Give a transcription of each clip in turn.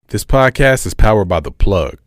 This podcast is powered by The Plug.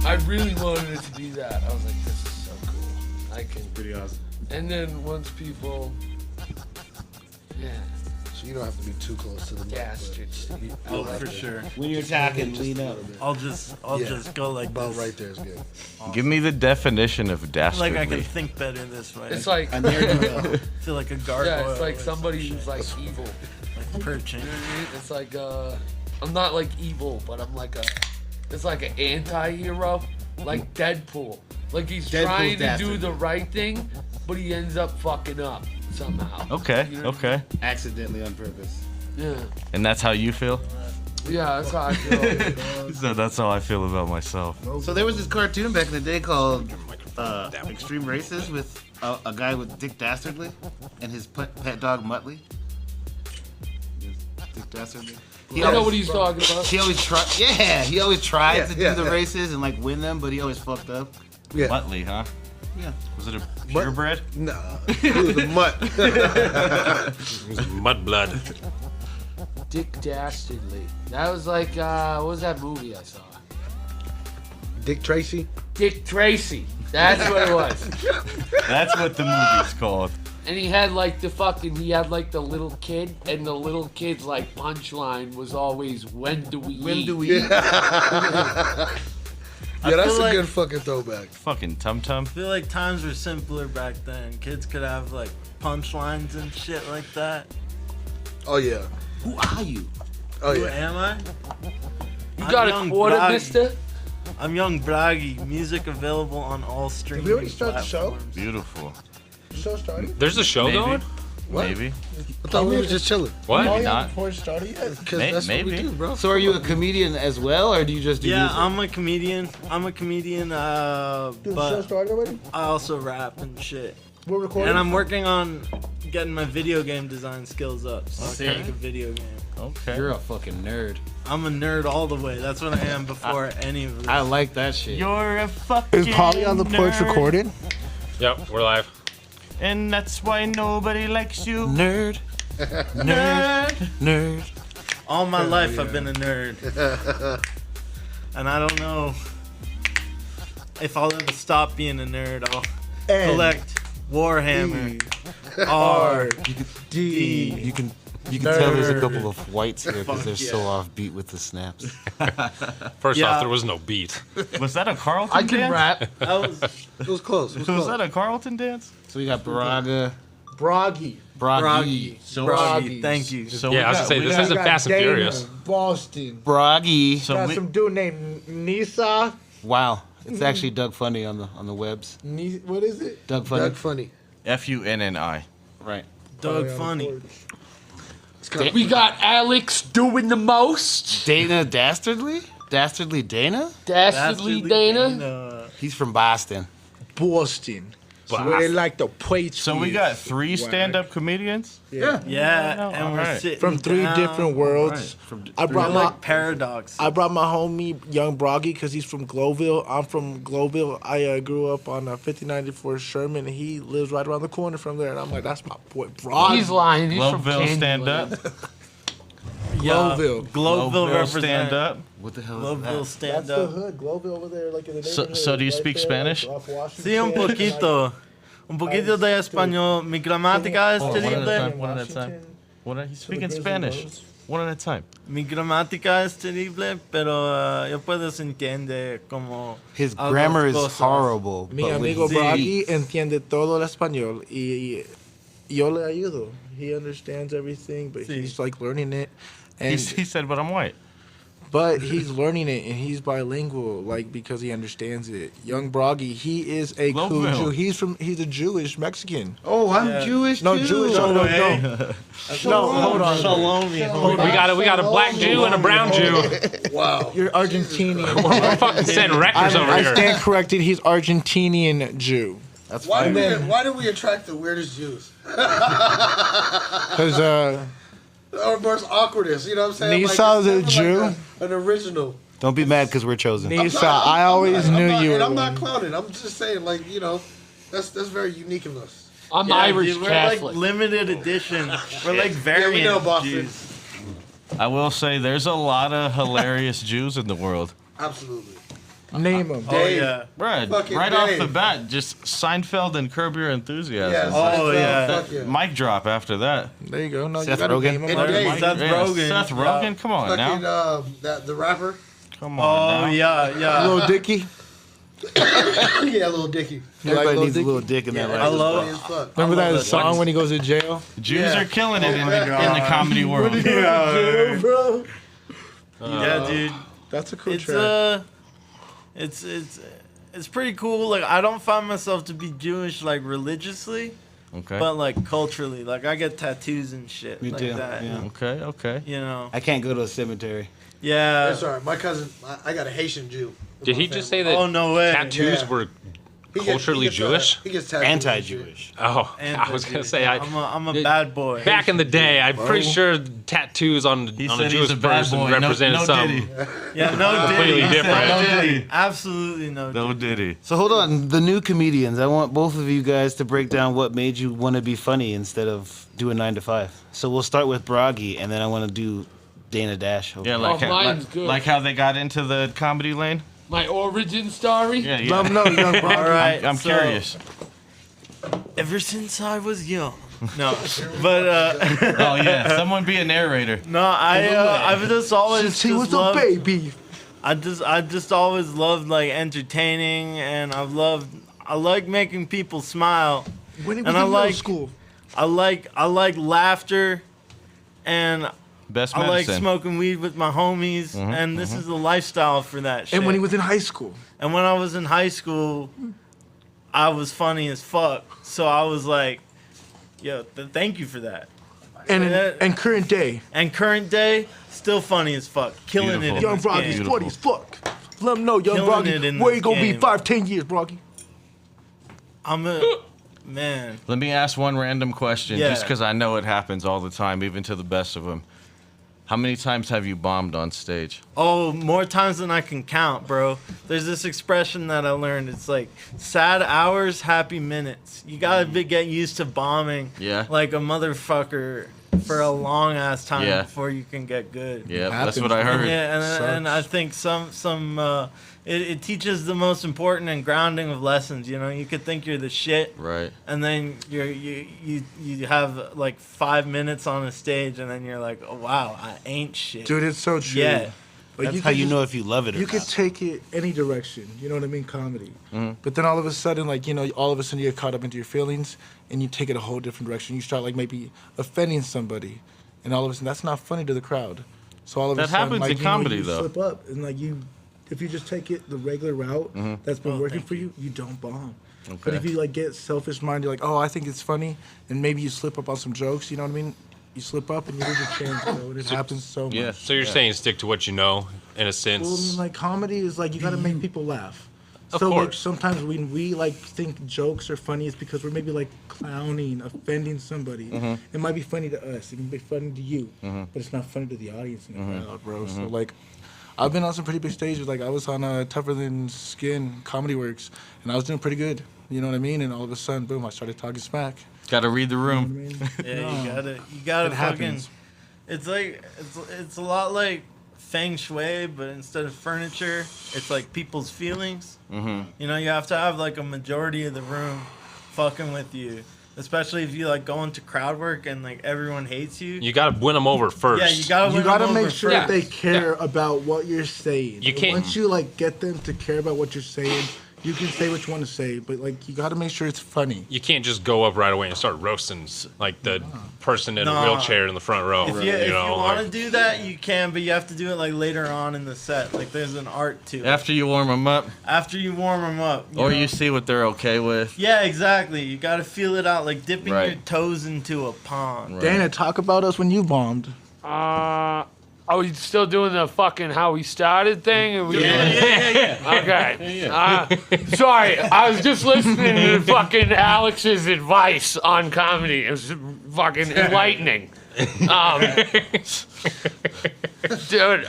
I really wanted it to be that. I was like, this is so cool. I can. Pretty awesome. And then once people, yeah, So you don't have to be too close to the mic. bastards. Oh, for sure. When you're talking, Just lean a up. little bit. I'll just go like About this. right there is good. Give me the definition of dastardly. Like I can think better this way. It's like, I near feel like a gargoyle. yeah, it's like or somebody some who's shit. like evil. Like perching. You know what I mean? It's like, I'm not like evil, but I'm like it's like an anti-hero, like Deadpool. Like he's Deadpool's trying to do dastardly. the right thing, but he ends up fucking up somehow. Okay, You know what okay. accidentally on purpose. Yeah, And that's how you feel? yeah, that's how I feel. So that's how I feel about myself. So there was this cartoon back in the day called Extreme Races with a guy with Dick Dastardly and his pet dog Muttley. Dick Dastardly. I know what he's talking about. He always he always tried Yeah, to do yeah, the yeah. races and like win them, but he always fucked up. Yeah. Muttley, huh? Yeah. Was it a purebred? Nah. It was a mutt. Mudblood. Dick Dastardly. That was like, what was that movie I saw? Dick Tracy. Dick Tracy. That's what it was. That's what the movie's called. And he had like the little kid, and the little kid's like punchline was always, when do we eat? eat? Yeah, that's feel a like- good fucking throwback. Fucking Tum Tum. I feel like times were simpler back then. Kids could have like punchlines and shit like that. Oh yeah. Who are you? Oh Who yeah. am I? You I'm got a young quarter, Broggy. mister? I'm Young Broggy. Music available on all streaming we already start the show? platforms. Beautiful. The show started. There's a show Maybe. going? What? Maybe. I thought we were just chilling. What? Maybe not. Porch started yet? Because May- that's what we maybe. do, bro. So are you a comedian as well, or do you just do Yeah, music? I'm a comedian. Dude, the show But started already? I also rap and shit. We're recording? And I'm working on getting my video game design skills up, so I can make a video game. Okay. You're a fucking nerd. I'm a nerd all the way. That's what I am before any of this. I like that shit. You're a fucking Is Polly on the porch nerd. recorded? Yep, we're live. And that's why nobody likes you. Nerd. Nerd. Nerd. All my life I've been a nerd. And I don't know if I'll ever stop being a nerd. I'll collect Warhammer. R. D. You can tell there's a couple of whites here because they're so offbeat with the snaps. First Yeah. off, there was no beat. Was that a Carlton I can dance? rap. That was It was close. It was Was close. that a Carlton dance? So we got Braga, Broggy. Broggy, So Broggy. Thank you. So Yeah, I was gonna say, this isn't Fast and Dana, Furious. Boston. Broggy. So Got we, some dude named Nisa. Wow, it's actually Doug Funny on the webs. What is it? Doug Funny. Doug Funny. Funni. Right. Doug Oh, yeah, Funny. Porch. We got Alex doing the most. Dana Dastardly. Dastardly Dana. Dastardly Dana. He's from Boston. Boston. So where they like the plates. So we got 3 stand-up comedians. Yeah. Yeah, and we're alright. sitting From 3 down. different worlds. I We're brought my like paradox. I brought my homie Young Broggy because he's from Glowville. I'm from Glowville. I grew up on 5094 Sherman, and he lives right around the corner from there. And I'm like, that's my boy Broggy. He's lying. He's from Loveville stand Candyland. up. Glowville. Glowville represent. stand up. What the hell is Glowville that? stand That's the up. hood, Glowville over there, like in the So- neighborhood. so do you right speak there, Spanish? off Washington, Sí, un poquito. Un poquito de español. Mi gramática es One at a terrible. time. One at a time. He's speaking Spanish. One at a time. Mi gramática es terrible, pero yo puedo entender como His algunas grammar is cosas. horrible. Mi but with amigo Z. Broggy entiende todo el español y yo le ayudo. He understands everything, but Sí. he's like learning it. And He said, but I'm white. But he's learning it, and he's bilingual, like, because he understands it. Young Broggy, he is a cool Globeville. Jew. He's a Jewish Mexican. Oh, I'm Jewish No, too. Jewish. No, hold on. We got a black Jew and a brown Jew. Wow. You're Argentinian. We're fucking setting records over I here. stand corrected. He's Argentinian Jew. That's Why fine. do we attract the weirdest Jews? Because Or most awkwardest, you know what I'm saying? Nissa's a it's never Jew. like an original. Don't be mad because we're chosen. Nisa, I always knew you were. And I'm not one. clowning. I'm just saying, like, you know, that's very unique of us. I'm Yeah, Irish dude, we're Catholic. like limited edition. We're like Yeah, variant we know, Boston. Jews. I will say there's a lot of hilarious Jews in the world. Absolutely. Name him. Oh Dave. yeah. Bruh, Fucking right off Dave. the bat, just Seinfeld and Curb Your Enthusiasm. Yeah. Oh, yeah. Fuck yeah. Mic drop after that. There you go. No, Seth you gotta Rogen. name him. And Like, Dave. Mike. Seth Yeah, Rogen. Seth Yeah. Rogen, come on Fucking, now. the rapper. Come on Oh now. yeah. Little Dicky. Yeah, Little Dicky. You like Everybody needs a Lil little Dicky? dick in their Yeah, life. that's love- funny as fuck. Remember I love that that. song when he goes to jail? Jews Yeah. are killing it in God. the comedy world. Yeah, bro. yeah, dude. That's a cool It's track. it's pretty cool. Like I don't find myself to be Jewish like religiously, Okay. but like culturally. Like I get tattoos and shit Me like too, that. yeah. Okay. You know. I can't go to a cemetery. Yeah. That's all right. My cousin, I got a Haitian Jew. in Did my he just say family. that Oh no way. tattoos Yeah. were He gets- culturally he gets, Jewish? He gets tattoos. Anti-Jewish. Oh, I was gonna say I'm a bad boy. back in the day, I'm pretty sure tattoos on He on said a he's Jewish a bad person boy. represented no some. Diddy. Yeah, no Completely Diddy. different. No Diddy. Absolutely no. No Diddy. So hold on, the new comedians. I want both of you guys to break down what made you want to be funny instead of doing 9 to 5. So we'll start with Broggy, and then I want to do Dana Dash. Yeah, Oh, like, mine's good. like how they got into the comedy lane. My origin story. Yeah, Let yeah. him know, young bro. All right. I'm so, curious. Ever since I was young. No, but Oh yeah, someone be a narrator. no, I've just always Since he just was a loved, baby. I just always loved like entertaining, and I like making people smile. When he was And in I middle like- school. I like laughter, and Best I like medicine. smoking weed with my homies, and this is the lifestyle for that shit. And when he was in high school. And when I was in high school, I was funny as fuck. So I was like, yo, thank you for that. And current day. And current day, still funny as fuck. Killing Beautiful. it in Young this Broggy's game. funny as fuck. Let him know, young Killing it in Broggy. Where this you gonna be game. 5-10 years, Broggy? I'm a... Man. Let me ask one random question, Yeah. just because I know it happens all the time, even to the best of them. How many times have you bombed on stage? Oh, more times than I can count, bro. There's this expression that I learned. It's like, sad hours, happy minutes. You gotta get used to bombing Yeah. like a motherfucker for a long ass time Yeah. before you can get good. Yeah, happens, that's what I man. heard. Yeah, and I Sucks. think it teaches the most important and grounding of lessons. You know, you could think you're the shit, Right. and then you have like 5 minutes on a stage, and then you're like, oh wow, I ain't shit. Dude, it's so true. Yeah. Like, That's you how could you just- know if you love it or You not. could take it any direction, you know what I mean, comedy. Mm-hmm. But then all of a sudden, like, you know, all of a sudden you get caught up into your feelings and you take it a whole different direction. You start, like, maybe offending somebody. And all of a sudden, that's not funny to the crowd. So all of That a sudden, happens like, in you know, comedy, you though. slip up. And, like, if you just take it the regular route that's been working for you, you don't bomb. But Okay. if you, like, get selfish minded, like, oh, I think it's funny, and maybe you slip up on some jokes, you know what I mean? You slip up and you lose your chance, bro. And it happens so much. Yeah. So you're saying stick to what you know, in a Well, I sense. mean, like, comedy is like you gotta make people laugh. Of So like course. sometimes when we like think jokes are funny, it's because we're maybe like clowning, offending somebody. It might be funny to us, it can be funny to you, but it's not funny to the audience in the crowd, bro. So like, I've been on some pretty big stages. Like I was on Tougher Than Skin Comedy Works, and I was doing pretty good. You know what I mean? And all of a sudden, boom, I started talking smack. Got to read the You know what I room. mean? Yeah, No. you gotta It fucking. happens. It's like it's a lot like feng shui, but instead of furniture, it's like people's feelings. Mm-hmm. You know, you have to have like a majority of the room fucking with you, especially if you like go into crowd work and like everyone hates you. You got to win them over first. Yeah, you gotta. You win gotta them make over sure first. that they care about what you're saying. You can't- Once you like get them to care about what you're saying, You can say what you want to say, but like you got to make sure it's funny. You can't just go up right away and start roasting like the person in a wheelchair in the front row. If you want to do that, you can, but you have to do it like later on in the set. Like there's an art to it. After you warm them up. After you warm them up. You see what they're okay with. Yeah, exactly. You got to feel it out, like dipping your toes into a pond. Right. Dana, talk about us when you bombed. Are we still doing the fucking how we started thing? Yeah. Okay. Sorry, I was just listening to fucking Alex's advice on comedy. It was fucking enlightening. Dude,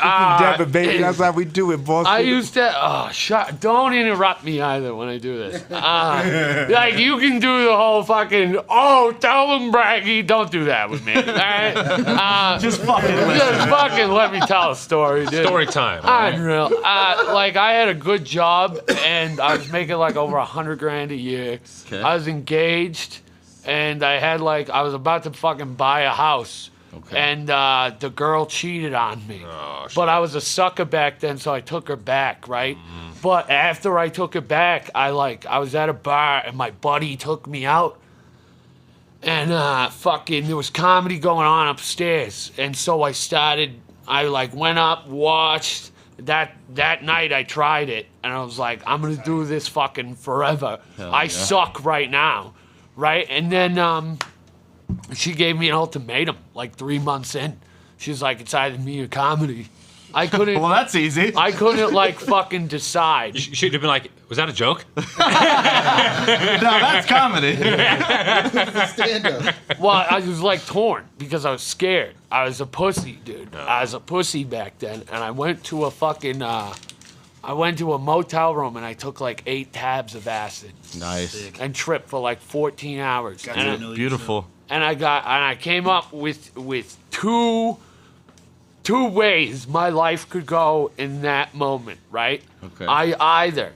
baby, that's how we do it, boss. I used to. Don't interrupt me either when I do this. Like you can do the whole fucking. Tell them Braggy. Don't do that with me. All right. Just fucking let me tell a story, dude. Story time. Unreal. Like I had a good job and I was making like over $100,000 a year. Okay. I was engaged and I was about to fucking buy a house. Okay. And the girl cheated on me. But I was a sucker back then, so I took her back, right? But after I took her back, I was at a bar and my buddy took me out. And there was comedy going on upstairs. And so I went up, watched. That night I tried it and I was like, I'm gonna do this fucking forever. I suck right now. Right? And then she gave me an ultimatum like 3 months in. She's like, it's either me or comedy. I couldn't. Well, that's easy. I couldn't fucking decide. You should have been like, was that a joke? No, that's comedy. Stand-up. Well, I was torn because I was scared. I was a pussy, dude. I was a pussy back then, and I went to a motel room and I took 8 tabs of acid. Nice. And tripped for 14 hours. Beautiful. And I came up with two ways my life could go in that moment, right? Okay. I either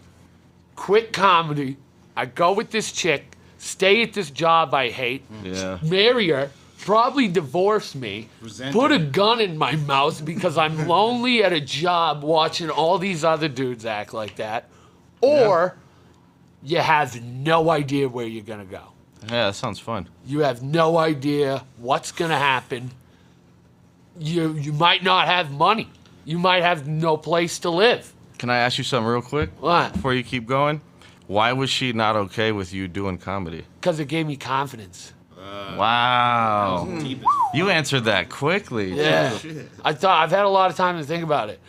quit comedy, I go with this chick, stay at this job I hate, marry her, probably divorce me, put a gun in my mouth because I'm lonely at a job watching all these other dudes act like that, or you have no idea where you're going to go. Yeah, that sounds fun. You have no idea what's going to happen. You might not have money. You might have no place to live. Can I ask you something real quick? What? Before you keep going? Why was she not okay with you doing comedy? Because it gave me confidence. Wow. You answered that quickly. Yeah. I've had a lot of time to think about it.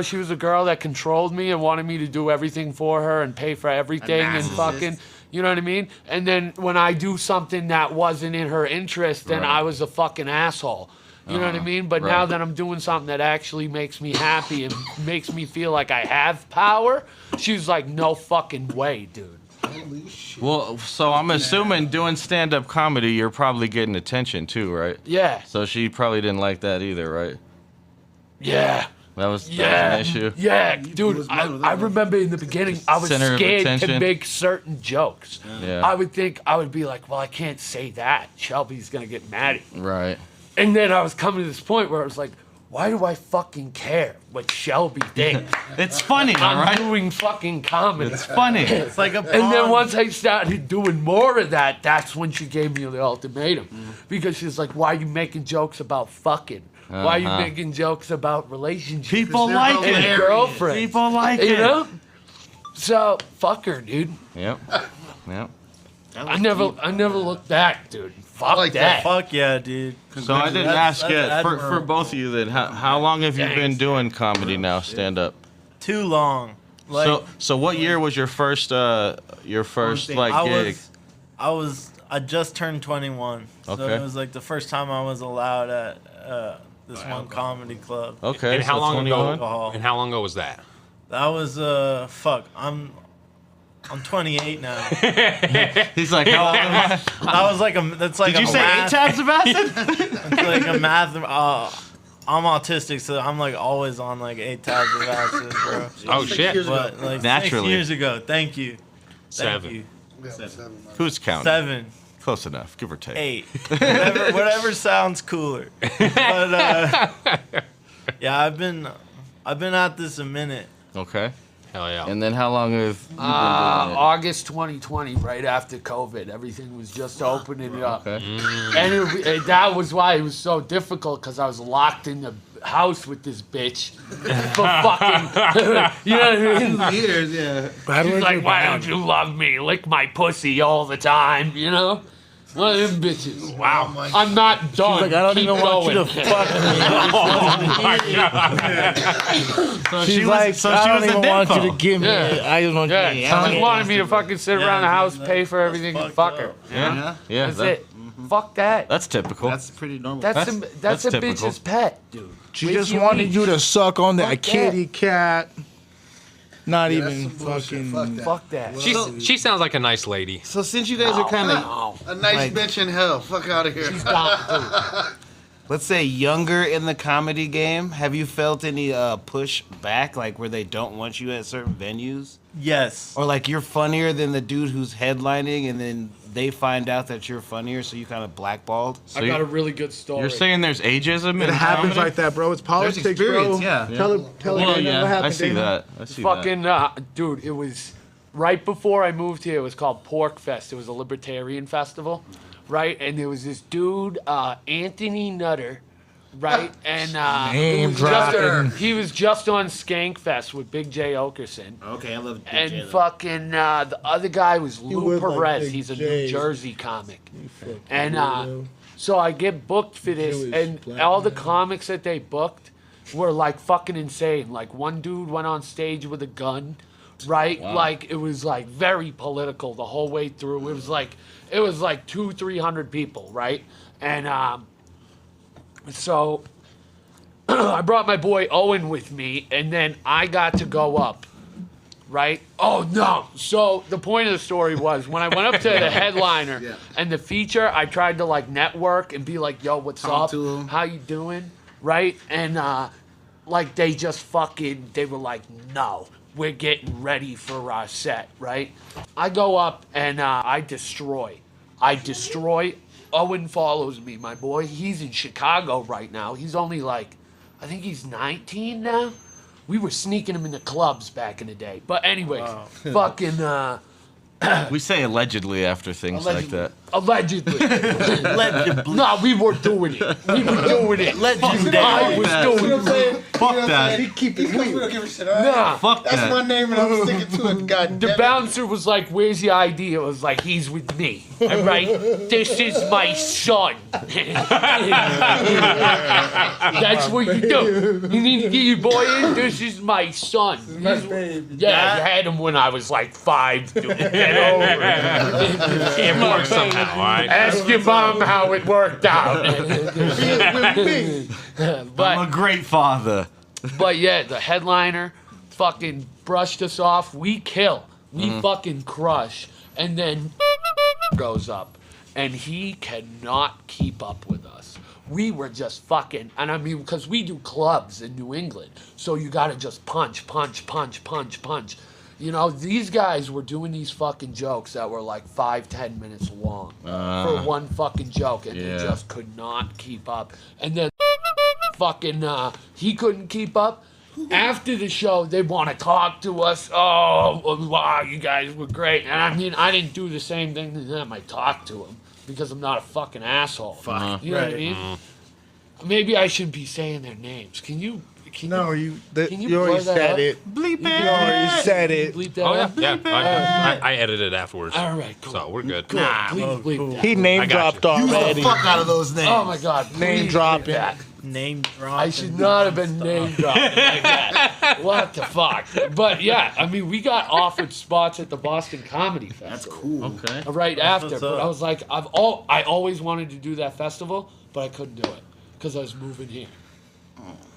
She was a girl that controlled me and wanted me to do everything for her and pay for everything and fucking, you know what I mean? And then when I do something that wasn't in her interest, then I was a fucking asshole. You know what I mean? But now that I'm doing something that actually makes me happy and makes me feel like I have power, she's like, no fucking way, dude. Holy shit. Well, so I'm assuming doing stand-up comedy, you're probably getting attention too, right? Yeah. So she probably didn't like that either, right? Yeah. That was an issue? Yeah, dude, I remember in the beginning, I was scared to make certain jokes. Yeah. I would be like, well, I can't say that. Shelby's going to get mad at me. Right. And then I was coming to this point where I was like, why do I fucking care what Shelby thinks? It's funny, I'm doing fucking comedy. It's funny. It's like a pond. And then once I started doing more of that, that's when she gave me the ultimatum. Because she's like, why are you making jokes about fucking? Why are you making jokes about relationships? People like and it. girlfriends. People like it. You know? So, fuck her, dude. Yep. I never looked back, dude. Fuck like that. Fuck yeah, dude. So I didn't ask yet. For admirable. both of you then, how long have you been doing comedy now, stand up? Too long. Like, So what year was your first gig? I just turned 21. So Okay. it was the first time I was allowed at this one comedy club. Okay. And how so long 21? Alcohol. And how long ago was that? That was I'm 28 now. He's like, how old am I? That was that's like Did you say 8 tabs of acid? It's like a math. I'm autistic, so I'm always on 8 tabs of acid, bro. Oh, shit. But Naturally. 6 years ago. Thank you. 7. Thank you. Yeah, 7. Who's counting? 7. Close enough, give or take. 8. Whatever sounds cooler. But yeah, I've been at this a minute. Okay. Hell yeah. And then how long have you been doing it? August 2020, right after COVID, everything was just opening up. Okay. And that was why it was so difficult, because I was locked in the house with this bitch for fucking, you know what I mean? Years, yeah. She's like, why don't you love me? Lick my pussy all the time, you know? One of them bitches. Wow. I'm not done. Like, I don't Keep even want you to going. fuck me. Oh my god. So She's she was, like, so I she don't was a even want you to nympho. give me Yeah. it. I just want Yeah, you she to just wanted me to fucking sit around the house, pay for everything, and fuck her. Yeah. Yeah. That's it. Fuck that. That's typical. That's pretty normal. That's that's a typical. bitch's pet, dude. She Wait just till wanted eat. you to suck on that Fuck kitty cat. Not Yeah, even that's some bullshit. fucking. Fuck that. Fuck that. She sounds like a nice lady. So since you guys are kind of, Oh, A nice Like- bitch in hell. Fuck out of here. she's down, let's say, younger in the comedy game, have you felt any push back, like where they don't want you at certain venues? Yes. Or like you're funnier than the dude who's headlining, and then they find out that you're funnier, so you kind of blackballed? So I got a really good story. you're saying there's ageism It in happens comedy? like that, bro. It's politics, bro. experience, yeah. Tell her Well, Dana, yeah, what happened, I see Dana? that. I see Fucking dude, it was right before I moved here. It was called Porch Fest. It was a libertarian festival, right? And there was this dude, Anthony Nutter, right? And Name it was just dropping. he was just on Skankfest with Big J Okerson. Okay, I love And fucking the other guy was Lou was like Perez. Big He's a J. New Jersey comic. Fucking And weirdo. so I get booked for this, Jewish and black all the man. comics that they booked were like fucking insane. Like one dude went on stage with a gun, right? Like it was like very political the whole way through. It was like 200-300 people, right? And so I brought my boy Owen with me, and then I got to go up. Right? Oh no! So the point of the story was when I went up to the headliner and the feature, I tried to like network and be like, "Yo, what's Talk up? to 'em. How you doing?" Right? And like they just fucking they were like, "No, we're getting ready for our set." Right? I go up and I destroy. Owen follows me, my boy. He's in Chicago right now. He's only like, I think he's 19 now. We were sneaking him in the clubs back in the day. But anyways, fucking We say allegedly after things like that. allegedly. Allegedly. No, we were doing it. Legendary. I was You know what doing I'm it. saying? Fuck that. He keep it clean. We don't give a shit. All right? Nah. Fuck That's that. my name, and I'm sticking to it. God The damn it. bouncer was like, "Where's your ID?" It was like, "He's with me." All right, this is my son. That's what you do. You need to get your boy in. This is my son. Yeah, I had him when I was like 5. Dude. Get over it. It works somehow, all right? Ask your mom how it worked out. I'm but a great father. But yeah, the headliner fucking brushed us off. We kill. We fucking crush. And then goes up. And he cannot keep up with us. We were just fucking, and I mean, because we do clubs in New England. So you gotta just punch. You know, these guys were doing these fucking jokes that were like 5-10 minutes long for one fucking joke. And they just could not keep up. And then fucking, he couldn't keep up. After the show, they want to talk to us. Oh, wow, you guys were great. And I mean, I didn't do the same thing to them. I talked to them because I'm not a fucking asshole. You know what I mean? Maybe I shouldn't be saying their names. Can you? No, you you blur already that said out? it. Bleep You it. already said it. Bleep that Oh, out? yeah. I edited it afterwards. All right, cool. So we're good. Cool. Please bleep that. He name I got dropped you. already. Fuck out of those names. Oh my God! Name please dropping. bleep that. Name drop. I should not have been name dropping like that. What the fuck? But yeah, I mean, we got offered spots at the Boston Comedy Festival. That's cool. Okay. Right after, what's but up. I was like, I always wanted to do that festival, but I couldn't do it because I was moving here.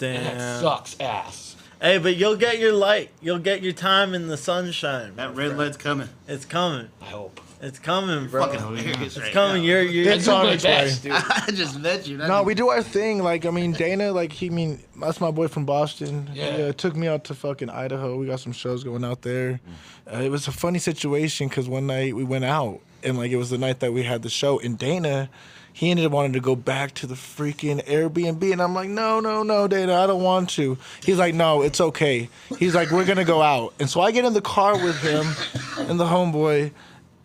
And that Damn. sucks ass. Hey, but you'll get your light. You'll get your time in the sunshine. That red light's coming. It's coming. I hope. It's coming, bro. Fucking hilarious It's right coming. now. You're I It's do on my its way. best, dude. I just met you. No, we do our thing. Like, I mean, Dana, like, that's my boy from Boston. Yeah. He took me out to fucking Idaho. We got some shows going out there. It was a funny situation because one night we went out and like it was the night that we had the show. And Dana, he ended up wanting to go back to the freaking Airbnb, and I'm like, no, Dana, I don't want to. He's like, no, it's okay. He's like, we're gonna go out. And so I get in the car with him and the homeboy,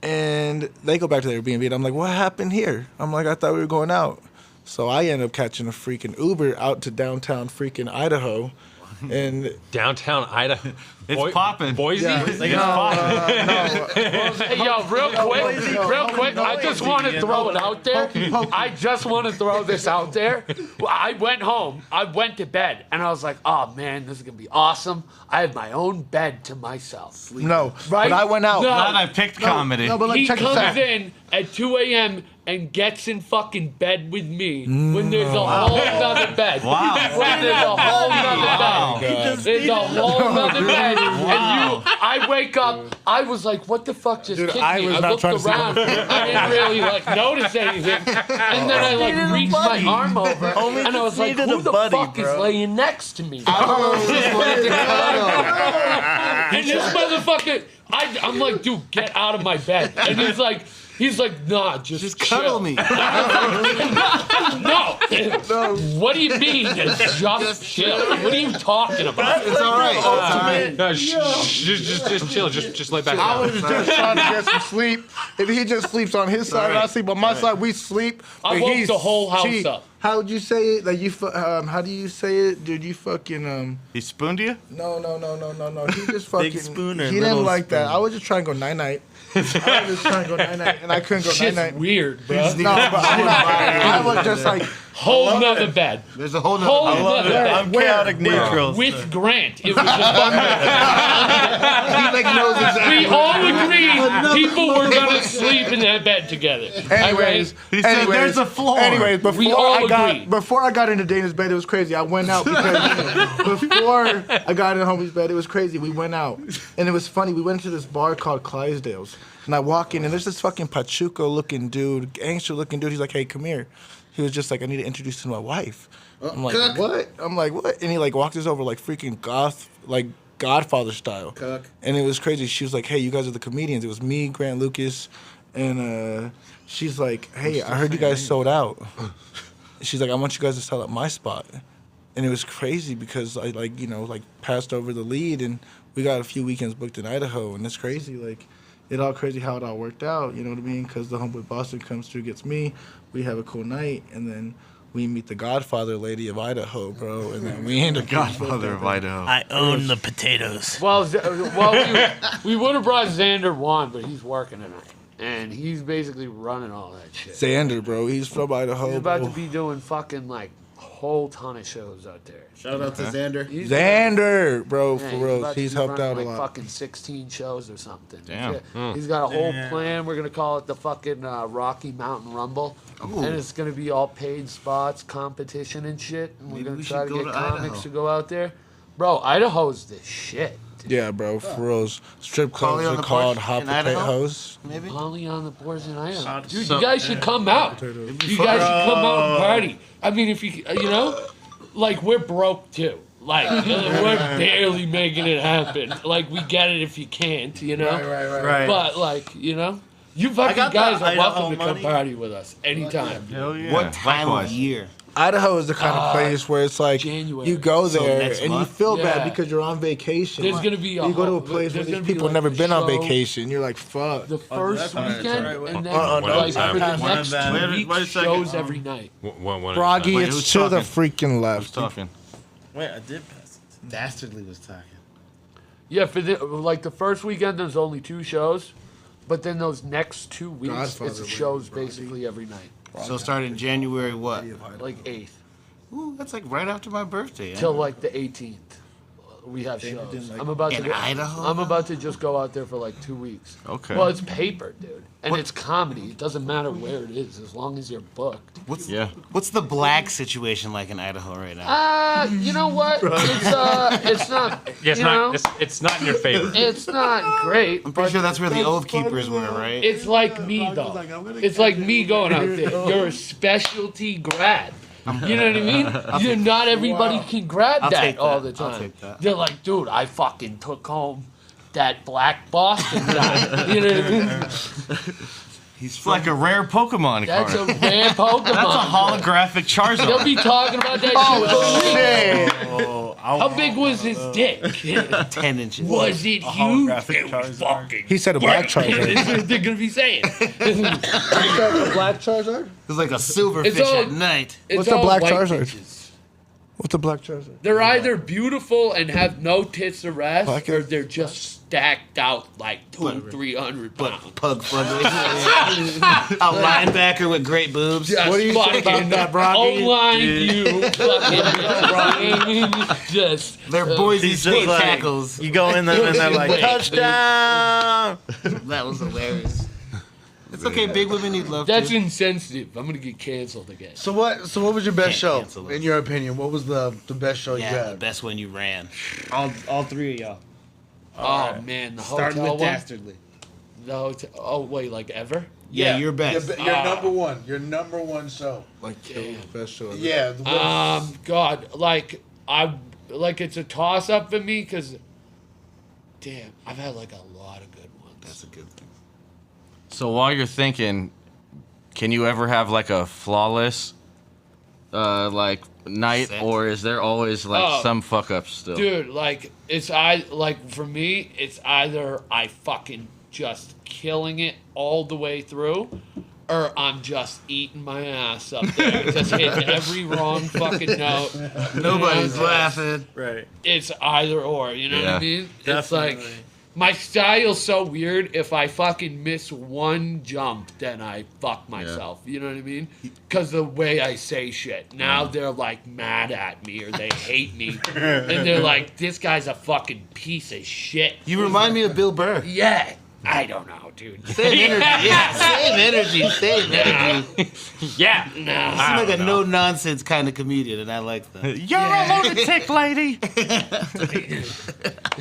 and they go back to the Airbnb, and I'm like, what happened here? I'm like, I thought we were going out. So I end up catching a freaking Uber out to downtown freaking Idaho. And downtown Idaho. It's popping. Boise? Yeah. Like it's popping. Hey, yo, real quick, I just want to throw it out there. I just want to throw this out there. I went home, I went to bed, and I was like, oh man, this is going to be awesome. I have my own bed to myself. No, right? but I went out. No, Glad I picked comedy. No, but like, he check this comes out. in at 2 a.m. and gets in fucking bed with me when there's a whole nother bed. Wow. When there's a whole nother bed. There's a whole nother bed. And I wake up, I was like, what the fuck just Dude, kicked I me? was I not looked trying to say around. I didn't really like notice anything. And then I like reached my arm over and I was like, who the fuck is laying next to me? And this motherfucker, I'm like, dude, get out of my bed. And he's like, nah, just cuddle chill. me. No. What do you mean? Just chill. What are you talking about? It's all right. No, just chill. Just lay back I down. was just trying to get some sleep. If he just sleeps on his side, and I sleep on my side. We sleep. I but woke he's the whole house cheap. up. How would you say it? Like you, how do you say it, dude? You fucking He spooned you? No. He just fucking. Big spoon or he little didn't like that. spoon? I was just trying to go night. I was just trying to go night, and I couldn't go Shit's night. weird, bro. No, but I was just like. Whole nother bed. There's a whole Whole nother. nother bed. I'm chaotic neutral. With Grant. It was a fun bed. He like knows exactly. We all agreed people were going to sleep in that bed together. Anyways, He said there's a floor. Anyways, We all agreed. before I got into Dana's bed, it was crazy. I went out because before I got into homie's bed, it was crazy. We went out, and it was funny. We went to this bar called Clydesdale's, and I walk in, and there's this fucking Pachuco-looking dude, gangster-looking dude. He's like, "Hey, come here." He was just like, "I need to introduce you to my wife." I'm like, Cook. "What?" I'm like, "What?" And he like walked us over like freaking goth, like Godfather style. Cook. And it was crazy. She was like, "Hey, you guys are the comedians." It was me, Grant Lucas, and she's like, "Hey, I heard you guys sold out." She's like, "I want you guys to sell at my spot." And it was crazy because I passed over the lead, and we got a few weekends booked in Idaho, and it's crazy. Like, it all crazy how it all worked out. You know what I mean? Because the homeboy Boston comes through, gets me. We have a cool night, and then we meet the Godfather lady of Idaho, bro. And then we end up Godfather of Idaho. I own the potatoes. Well, we would have brought Xander Wan, but he's working tonight. And he's basically running all that shit. Xander, bro. He's from Idaho. He's about bro. to be doing fucking like a whole ton of shows out there. Shout out to Xander. He's Xander, bro, Yeah, for he's real. about to He's be helped running, out a like, lot. fucking 16 shows or something. Damn. He's got a whole plan. We're gonna call it the fucking Rocky Mountain Rumble, and it's gonna be all paid spots, competition and shit. And we're Maybe gonna we try should to go get to comics Idaho. to go out there. Bro, Idaho's the shit. Yeah, bro, for real. Strip clubs Polly on are the called Porch hot in potato Idaho? hoes. Maybe. Only on the Porch in Idaho. Dude, So- you guys should come out. You guys should come out and party. I mean, if you know, like we're broke too. Like we're barely making it happen. Like we get it if you can't, you know. Right. But like, you know, you fucking got guys that are welcome to Idaho come money. party with us anytime. Hell yeah. What time Likewise. of year? Idaho is the kind of place where it's like January. you go So there next and you month? feel Yeah. bad because you're on vacation. There's gonna be a you go to a whole- place where there's these gonna be, people like, never a been on show. vacation. You're like, fuck. The first weekend, and then no, like time. for the One next of them. 2 Wait a weeks, second. shows every night. One at a Broggy, time. Wait, it's who's to the talking? freaking Who's left. talking? Wait, I did pass it. Dastardly was talking. Yeah, for the first weekend, there's only 2 shows, but then those next 2 weeks, Godfather it's shows basically every night, So starting January what? like 8th Ooh, that's like right after my birthday. till like the 18th. We have shows. I'm about In to. Idaho, I'm though? about to just go out there for like 2 weeks. Okay. Well, it's paper, dude, and it's comedy. It doesn't matter where it is as long as you're booked. Yeah. What's the black situation like in Idaho right now? You know what? It's not. Yeah, it's you not. know, It's not in your favor. it's not great. I'm pretty sure that's where the Oath Keepers were, right? It's like me though. It's like me going out there. You're a specialty grad. You know what I mean? Not everybody can grab I'll that take that. all the I'll time. take that. They're like, dude, I fucking took home that black Boston guy. You know what I mean? It's like a rare Pokemon That's card. a rare Pokemon. That's a holographic Charizard. They'll be talking about that shit. How big was his dick? 10 inches. Was it huge? It was fucking. He said a black Charizard. That's what they're gonna be saying. A black Charizard? It's like a silverfish It's all- at night. It's What's a all black white Charizard? bitches. What's a black Charizard? They're either beautiful and have no tits to rest, Black- or they're just stacked out like 200-300 pounds. Pug fuzzy. A linebacker with great boobs. Just What do you say about that, Broggy? O-line you fucking just They're Boise He's just State like, tackles. you go in there and they're like, Wait. touchdown! That was hilarious. It's okay, big women need love That's too. insensitive. I'm gonna get canceled again. So what was your best Can't show, cancel it. in your opinion? What was the best show you Yeah, the had? best one you ran. All three of y'all. Oh man, the Starting hotel with one. Dastardly. The hotel. Oh wait, like ever? Yeah, your Your, best. your number one. Your number one show. Like, best show. ever. Yeah. God, like it's a toss up for me because, damn, I've had like a lot of good ones. That's a good thing. So while you're thinking, can you ever have like a flawless, like night, Set. or is there always like some fuck ups still? Dude, like for me, it's either I fucking just killing it all the way through, or I'm just eating my ass up there, just hitting every wrong fucking note. Nobody's You know, laughing. Right. It's either or, you know what Yeah. I mean? It's Definitely. like my style's so weird. If I fucking miss one jump, then I fuck myself. You know what I mean? Because the way I say shit. Now they're like mad at me or they hate me, and they're like, "This guy's a fucking piece of shit." You remind me of Bill Burr. Yeah, I don't know, dude. Same energy. Yeah, same energy. Same energy. Yeah, no. You seem like a no-nonsense kind of comedian, and I like that. You're a lunatic, lady.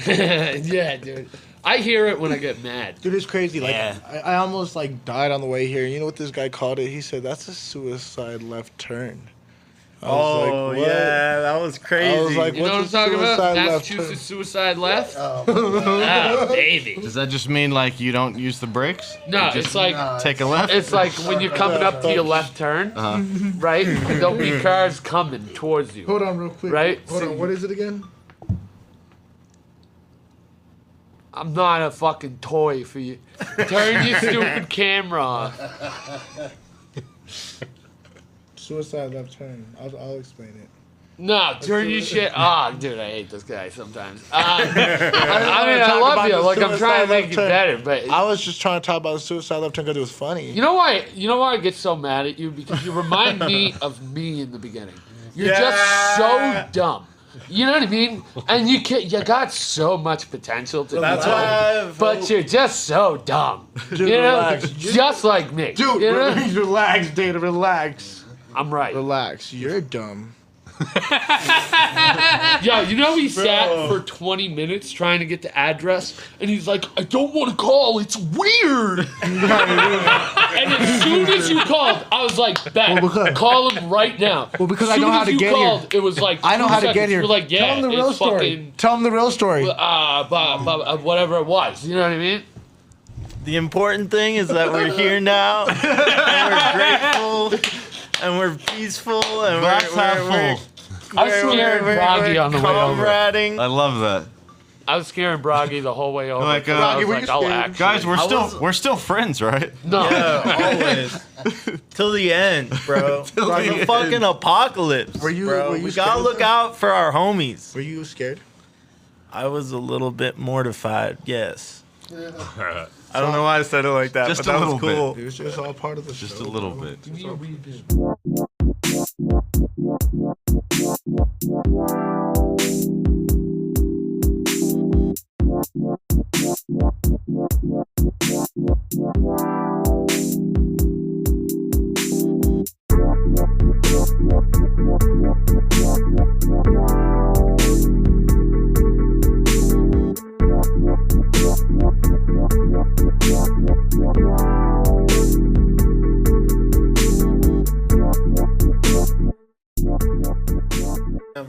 Yeah, dude. I hear it when I get mad. Dude, it's crazy. Like, Yeah. I almost like died on the way here. You know what this guy called it? He said that's a suicide left turn. I was Oh, like, what? yeah, that was crazy. I was like, You know what I'm what's a talking about? suicide left Massachusetts turn? suicide left? Ah, baby. Does that just mean like you don't use the brakes? No, You just it's like take a left. it's like when you're coming up to your left turn, right? There'll be cars coming towards you. Hold on, real quick. Right? Hold on. What is it again? I'm not a fucking toy for you. Turn your stupid camera off. Suicide left turn. I'll explain it. No, turn your shit off. Dude, I hate this guy sometimes. I mean, I love you. Like, I'm trying to make you better, but I was just trying to talk about the suicide left turn because it was funny. you know why? You know why I get so mad at you? Because you remind me of me in the beginning. You're just so dumb. You know what I mean? And you got so much potential to That's do why that, I've- but you're just so dumb. Dude, you know, relax. just like me. Dude, you know? relax, Dana, relax. I'm right. Relax. You're dumb. Yo, you know he sat for 20 minutes trying to get the address, and he's like, I don't want to call, it's weird. And as soon as you called, I was like, Bet, call him right now. Well, because I As know soon how as to you get called, here. It was like I know 2 how to get seconds. here. You're like, yeah, Tell him the real it's story. fucking, Tell him the real story. whatever it was. You know what I mean? The important thing is that we're here now, and we're grateful, and we're peaceful, and Glass half we're full. I was scaring Broggy on the way over. comrading. I love that. I was scaring Broggy the whole way over. Like, I was were like, you I'll scared? actually. Guys, we're still friends, right? No. Always. Till the end, bro. It's a fucking apocalypse. Were you we gotta scared? look out for our homies. Were you scared? I was a little bit mortified, yes. I don't know why I said it like that, Just but that a was little bit. cool. It was just all part of the show. Just a little bit. All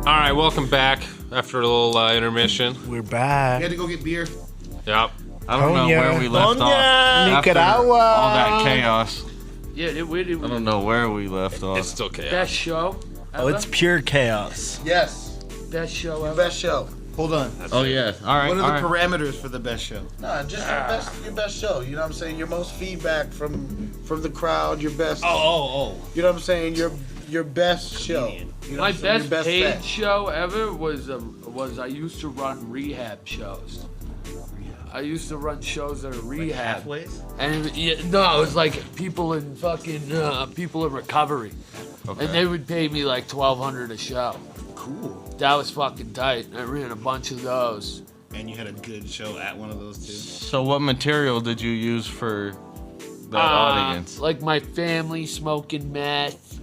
right, welcome back after a little intermission. We're You back. had to go get beer. Yep. I don't know where we left off. After Nicaragua. all that chaos. Yeah, I don't know where we left off. It's still chaos. Best show. Oh, it's pure chaos. Yes. Best show ever. Best show. Hold on. Oh yeah. All right. What all are the right. parameters for the best show? Nah, just your best show. You know what I'm saying? Your most feedback from the crowd. Your best. Oh. You know what I'm saying? Your best show. You know My what I'm saying? best Your paid set. show ever was I used to run rehab shows. I used to run shows that are rehab. Halfways? And it was like people in fucking people in recovery, and they would pay me like $1,200 a show. Cool. That was fucking tight. I ran a bunch of those. And you had a good show at one of those too. So what material did you use for the audience? Like my family smoking meth,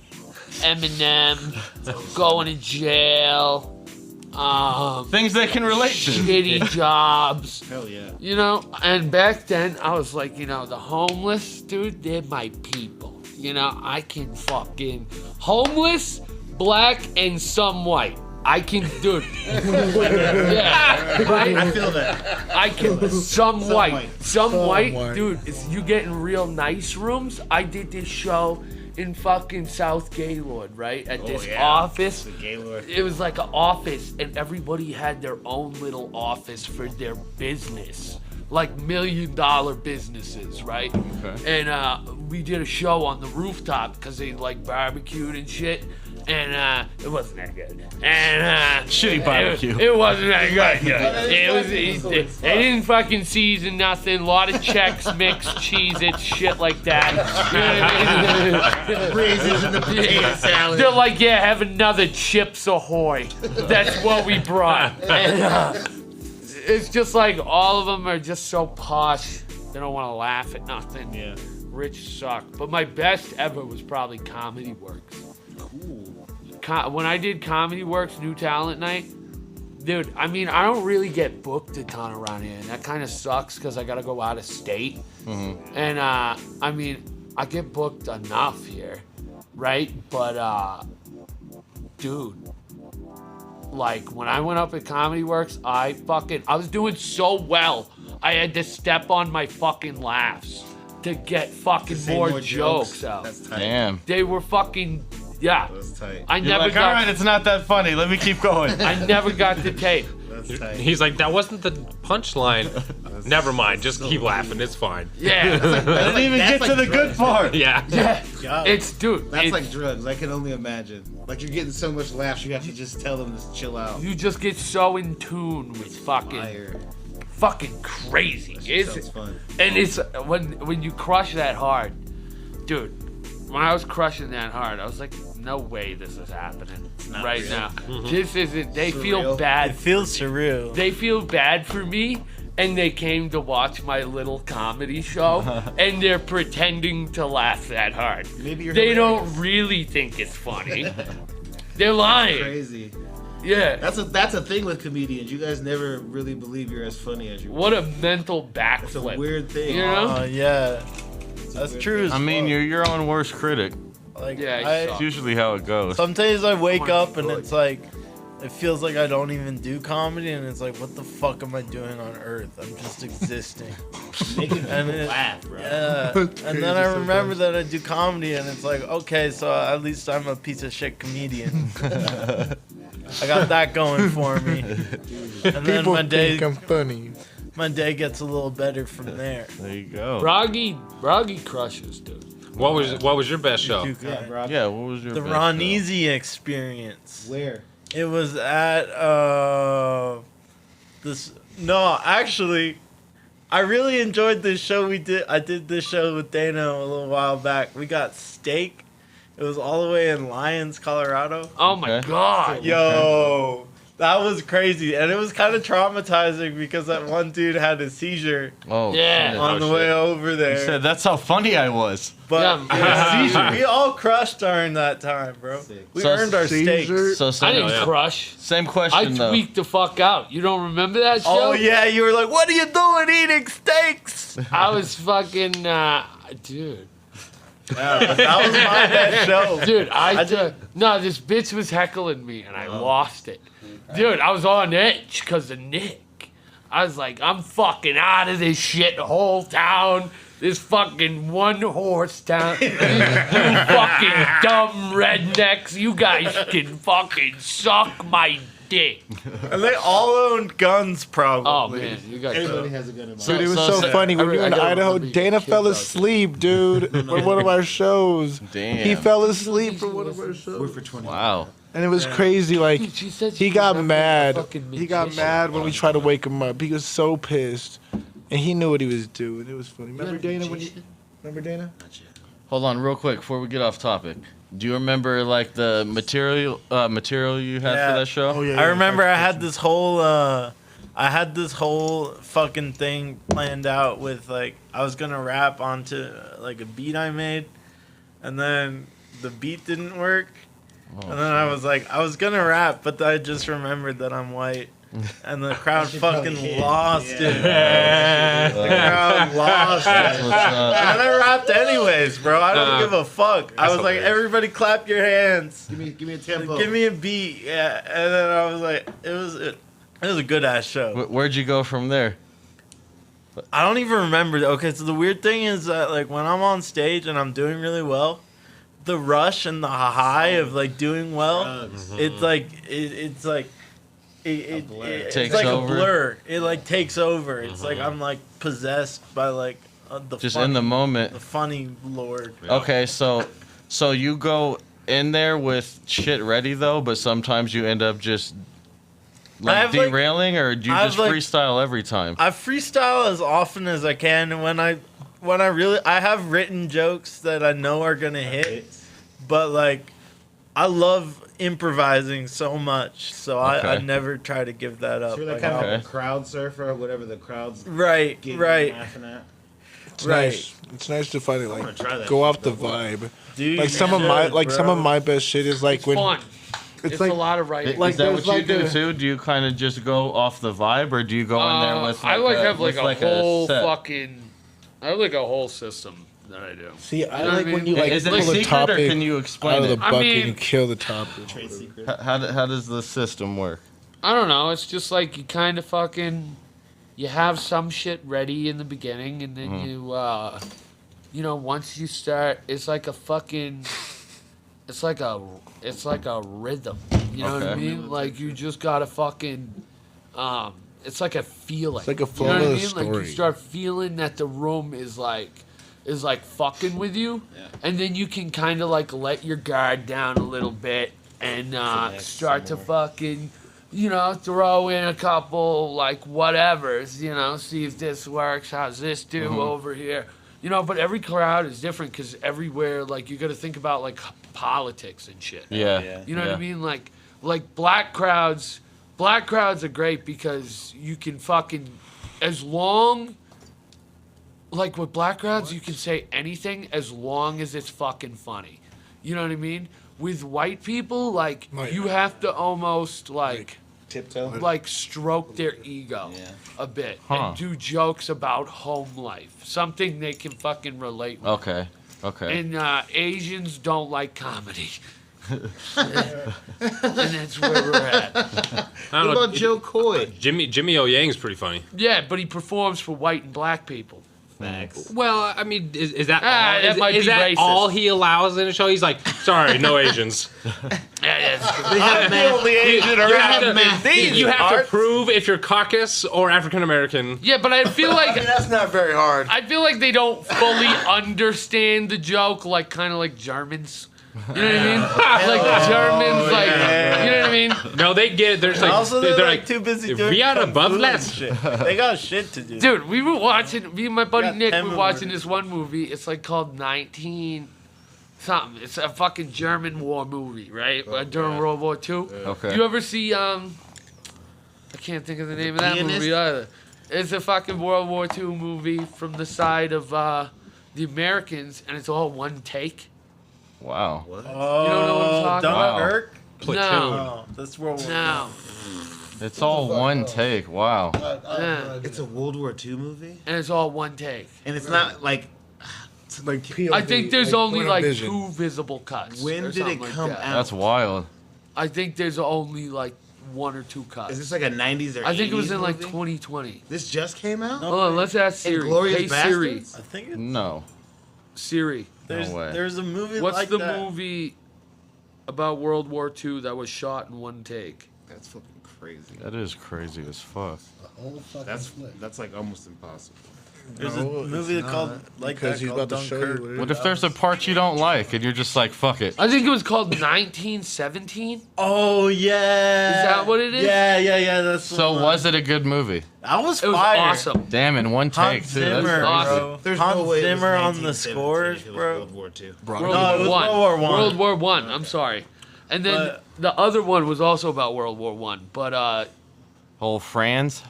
Eminem, going to jail, Things they can relate to. shitty jobs. Hell yeah. You know, and back then I was like, the homeless, dude, they're my people. I can fucking homeless, black, and some white. I can, dude. Yeah, right? I feel that. I can, some white, white. dude. You get in real nice rooms. I did this show in fucking South Gaylord, right? At this office. The Gaylord. It was like an office, and everybody had their own little office for their business. Like $1 million businesses, right? Okay. And we did a show on the rooftop because they like barbecued and shit. And it wasn't that good. And Shitty barbecue. It wasn't that good. They didn't fucking season nothing. A lot of Chex Mix, Cheez-Its, shit like that. Raisins in the potato salad. They're like, yeah, have another Chips Ahoy. That's what we brought. And, it's just like all of them are just so posh. They don't want to laugh at nothing. Yeah. Rich suck. But my best ever was probably Comedy Works. Cool. When I did Comedy Works New Talent Night, dude, I don't really get booked a ton around here, and that kind of sucks because I got to go out of state. Mm-hmm. And I get booked enough here, right? But dude, like when I went up at Comedy Works, I was doing so well, I had to step on my fucking laughs to get fucking more jokes out. That's tight. Damn. They were fucking, yeah. That's tight. I You're never like, got. all right, it's not that funny. Let me keep going. I never got the tape. That's tight. He's like, that wasn't the punchline. Never mind, just keep laughing. It's fine. Yeah. I didn't even get to the good part. Yeah. Yeah. It's, dude. That's it's, like drugs. I can only imagine. Like you're getting so much laughs, you have to just tell them to chill out. you just get so in tune with Fire. fucking crazy. Sounds fun. And it's when you crush that hard, dude. When I was crushing that hard, I was like, no way this is happening right real. now. This isn't. They feel Surreal. bad. It feels surreal. They feel bad for me, and they came to watch my little comedy show, and they're pretending to laugh that hard. Maybe you're They hilarious. don't really think it's funny. They're lying. Crazy. Yeah. That's a thing with comedians. You guys never really believe you're as funny as you. What a mental It's a backflip. weird thing. You know? Oh yeah, that's true. I mean, you're your own worst critic. like Yeah, you It's suck. usually how it goes. some days I wake up and it's like, it feels like I don't even do comedy, and it's like, what the fuck am I doing on Earth? I'm just existing. Making people And it- laugh, bro. Yeah. And then I remember that I do comedy, and it's like, okay, so at least I'm a piece of shit comedian. I got that going for me. And then People my day, think I'm funny. my day gets a little better from there. There you go. Broggy crushes, dude. What was your best show? Yeah, bro. Yeah, what was your The best Ron show? Easy experience. Where? It was at this. No, actually, I really enjoyed this show we did. I did this show with Dana a little while back. We got steak. It was all the way in Lyons, Colorado. Oh my Okay. god. Yo, that was crazy, and it was kind of traumatizing because that one dude had a seizure Oh, Yeah. shit. on the way over He there. said, that's how funny I was. But Yeah. we all crushed during that time, bro. Sick. We So earned our Caesar- steaks. So I same, didn't crush. same I question, though. tweaked the fuck out. You don't remember that show? Oh yeah, you were like, "What are you doing eating steaks?" I was fucking, dude. That was my best show. Dude, I did- no, this bitch was heckling me and I lost it. Dude, I was on edge because of Nick. I was like, I'm fucking out of this shit whole town. This fucking one horse town. You fucking dumb rednecks. You guys can fucking suck my dick. And they all own guns, probably. Oh, man. You guys Everybody has a gun in mind. Dude, it was so funny. When we were in Idaho, Dana fell asleep, dude, for one of our shows. Damn. He fell asleep for one of our shows. We're for 20. Wow. And it was crazy. Like, Dude, she said he she got was mad. a fucking He got magician. mad when we tried to wake him up. He was so pissed. And he knew what he was doing. It was funny. Remember Dana when you... Remember Dana? Hold on, real quick, before we get off topic. Do you remember like the material you had for that show? Oh, yeah, I remember I had this whole fucking thing planned out with like I was gonna rap onto like a beat I made, and then the beat didn't work, and then I was like I was gonna rap, but I just remembered that I'm white. And the crowd fucking lost it. The crowd lost it. And I rapped anyways, bro. I don't give a fuck. I was like, everybody clap your hands. Give me a tempo. Give me a beat. Yeah. And then I was like, it was a good ass show. Where'd you go from there? I don't even remember. Okay, so the weird thing is that like when I'm on stage and I'm doing really well, the rush and the high of like doing well, it's like it's like it Takes it's like over. a blur. It like takes over. It's like I'm like possessed by like the Just funny, in the moment. the funny lord. Okay, so you go in there with shit ready though, but sometimes you end up just like have, like- derailing, or do you I just have, like- freestyle every time? I freestyle as often as I can, and when I have written jokes that I know are gonna hit, but like I love improvising so much, so Okay. I never try to give that up. So you're like Like, kind of Okay. a crowd surfer or whatever the crowd's right, getting right, laughing at. It's right. nice. It's nice to finally wanna like try that go shit, off the though. vibe. Dude, Like some you of my should, like some bro. of my best shit is like It's when fun. it's It's like a lot of writing. like Is that there's what you like do a- too? Do you kind of just go off the vibe, or do you go in there with? I like have like with a whole set? fucking. I have like a whole system that I do. See, I You know what like I when mean? you like Is it pull a a secret, or topic can you out explain of the it? I bucket mean- and kill the topic. Trade secret. How does the system work? I don't know. It's just like you kind of fucking. You have some shit ready in the beginning, and then you know, once you start, it's like a fucking. It's like a rhythm. You know what I Okay. mean? Like you just gotta fucking. It's like a feeling. It's like a You know what I flow of mean? the Like you story. start feeling that the room is like fucking with you, and then you can kind of like let your guard down a little bit and start to fucking, you know, throw in a couple like whatevers, you know, see if this works. How's this do over here? You know, but every crowd is different because everywhere, like you got to think about like politics and shit. Yeah. You know what I mean? Like black crowds are great because you can fucking, as long, like with black crowds, you can say anything as long as it's fucking funny. You know what I mean? With white people, like you have to almost like Tiptoe. like stroke their ego a bit and do jokes about home life, something they can fucking relate with. Okay. Okay. And Asians don't like comedy. And that's where we're at. I What don't know. about Joe Coy? Jimmy O Yang's pretty funny. Yeah, but he performs for white and black people. Facts. Well, I mean, is that that might is be that racist. all he allows in a show? He's like, sorry, no Asians. Yeah, that's true. I'm the only Asian You around. you have to prove if you're Caucasus or African American. Yeah, but I feel like That's not very hard. I feel like they don't fully understand the joke, like kind of like Germans. You know what I mean? Like Germans, like you know what I mean? No, they get it. There's like, Also, they're they're like too busy doing we are kung above fu and less. shit. They got shit to do. Dude, we were watching. Me and my buddy Got Nick 10 were more watching movies. this one movie. It's like called 19 something. It's a fucking German war movie, right? During World War II. Okay. You ever see I can't think of the name of that Pianist? movie either. It's a fucking World War II movie from the side of the Americans, and it's all one take. Wow. Oh, You don't know what I'm talking about? Dunkirk? Platoon. Oh, that's World War No. It's all one take. Wow. Yeah. It's a World War II movie, And it's all one take. and it's not like. Like POV, I think there's only point of like vision. 2 visible cuts. When or did it something like come that. out? That's wild. I think there's only like 1 or 2 cuts. Is this like a 90s or 80s I think it was in like movie? 2020. This just came out? Hold on, let's ask Siri. Inglourious Hey Siri. Bastards? I think it's, No. Siri. way. There's a movie What's like the that. movie about World War II that was shot in 1 take? That's fucking crazy. That is crazy as fuck. The whole fucking flick. That's like almost impossible. There's No, a movie it's called not, like because that he's called about to show you Dunkirk. what it What if there's a part you don't like and you're just like, fuck it? I think it was called 1917. Oh yeah. Is that what it is? Yeah. That's the So one. was it a good movie? That was It was fire. awesome. Damn, in one take Hans too. That's Zimmer, awesome. bro. There's Hans no way it was Zimmer on the 1917 scores, if it was bro. World War II. World No, it War was One. World War One. World War One. I'm sorry. And then But- the other one was also about World War One. But Whole Franz.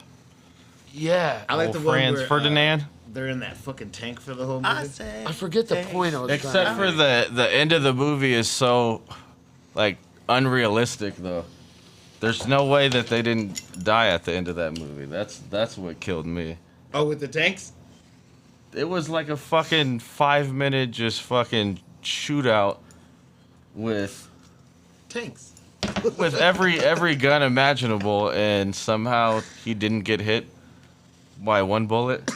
yeah, I like Whole the one Franz where, Ferdinand. they're in that fucking tank for the whole movie. I say. I forget the point I was Except trying for the end of the movie is so like unrealistic though. There's no way that they didn't die at the end of that movie. That's what killed me. Oh, with the tanks? It was like a fucking 5-minute just fucking shootout with Tanks. every gun imaginable, and somehow he didn't get hit by 1 bullet.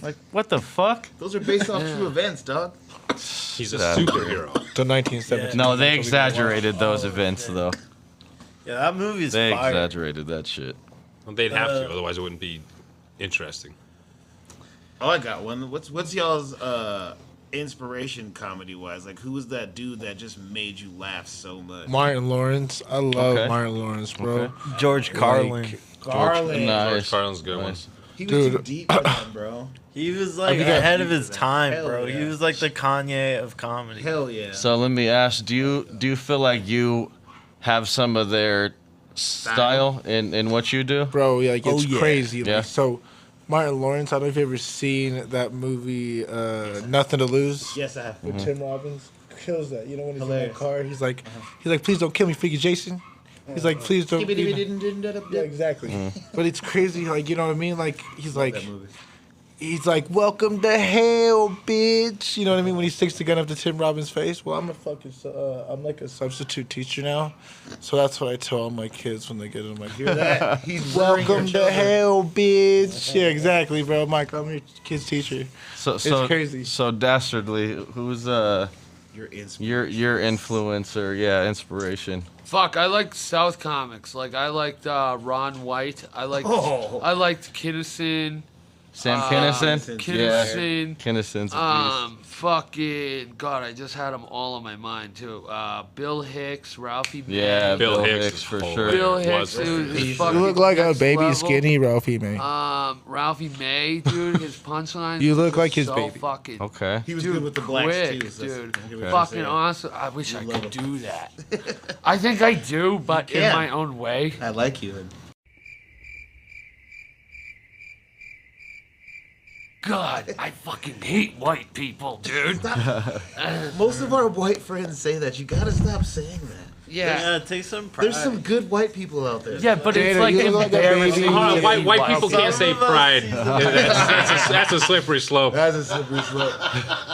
Like, what the fuck? Those are based off true events, dog. He's a Yeah. superhero. The 1917. No, they exaggerated those events though. Yeah, that movie's They fire. exaggerated that shit. Well, they'd have to, otherwise it wouldn't be interesting. Oh, I got one. What's y'all's inspiration comedy wise? Like, who was that dude that just made you laugh so much? Martin Lawrence. I love Okay. Martin Lawrence, bro. Okay. George Carlin. Garland. Nice. George Carlin's a good one. Nice. He was too Dude. deep for them, bro. He was like you got- ahead of his time, Hell bro. yeah. He was like the Kanye of comedy. Hell yeah. So let me ask: Do you feel like you have some of their style in what you do? Bro, yeah, like, it's Oh, yeah. crazy. Yeah. Like, so, Martin Lawrence, I don't know if you've ever seen that movie, Nothing to Lose. Yes, I have. With Tim Robbins. Kills that. You know, when he's Hilarious. in that car, he's like, please don't kill me, Freaky Jason. He's like, please don't. Yeah, exactly. But it's crazy, like, you know what I mean? Like, he's like, he's like, welcome to hell, bitch. You know what I mean? When he sticks the gun up to Tim Robbins' face. Well, I'm like a substitute teacher now, so that's what I tell all my kids when they get in. I'm like, Hear that? He's welcome to hell, bitch. Yeah, exactly, bro. Mike, I'm your kid's teacher. So It's crazy. So Dastardly, who's your influencer? Yeah, inspiration. Fuck, I like South comics. Like I liked Ron White. I liked Kinnison. Sam Kinison. Kinnison. Kinnison's a beast. Fucking God, I just had them all on my mind too. Bill Hicks, Ralphie May. Yeah, Bill Hicks for is sure. Bill Was Hicks, the dude, beast. is You fucking look like a next baby level. skinny Ralphie, man. Ralphie May, dude, his punchlines. You look were like his so baby. Fucking, Okay. He was dude, good with the blacks quick, too. So dude. that's- I hear what you're Fucking saying. awesome. I wish I love could him. do that. I think I do, but in can. my own way. I like you. God, I fucking hate white people, dude. Most of our white friends say that. You gotta stop saying that. Yeah. Yeah, take some pride. There's some good white people out there. Yeah, but it's Dana, like you look like a embarrassing. baby. Hold on, to white, be white people can't say Some of us pride. see That's a slippery slope. That's a slippery slope.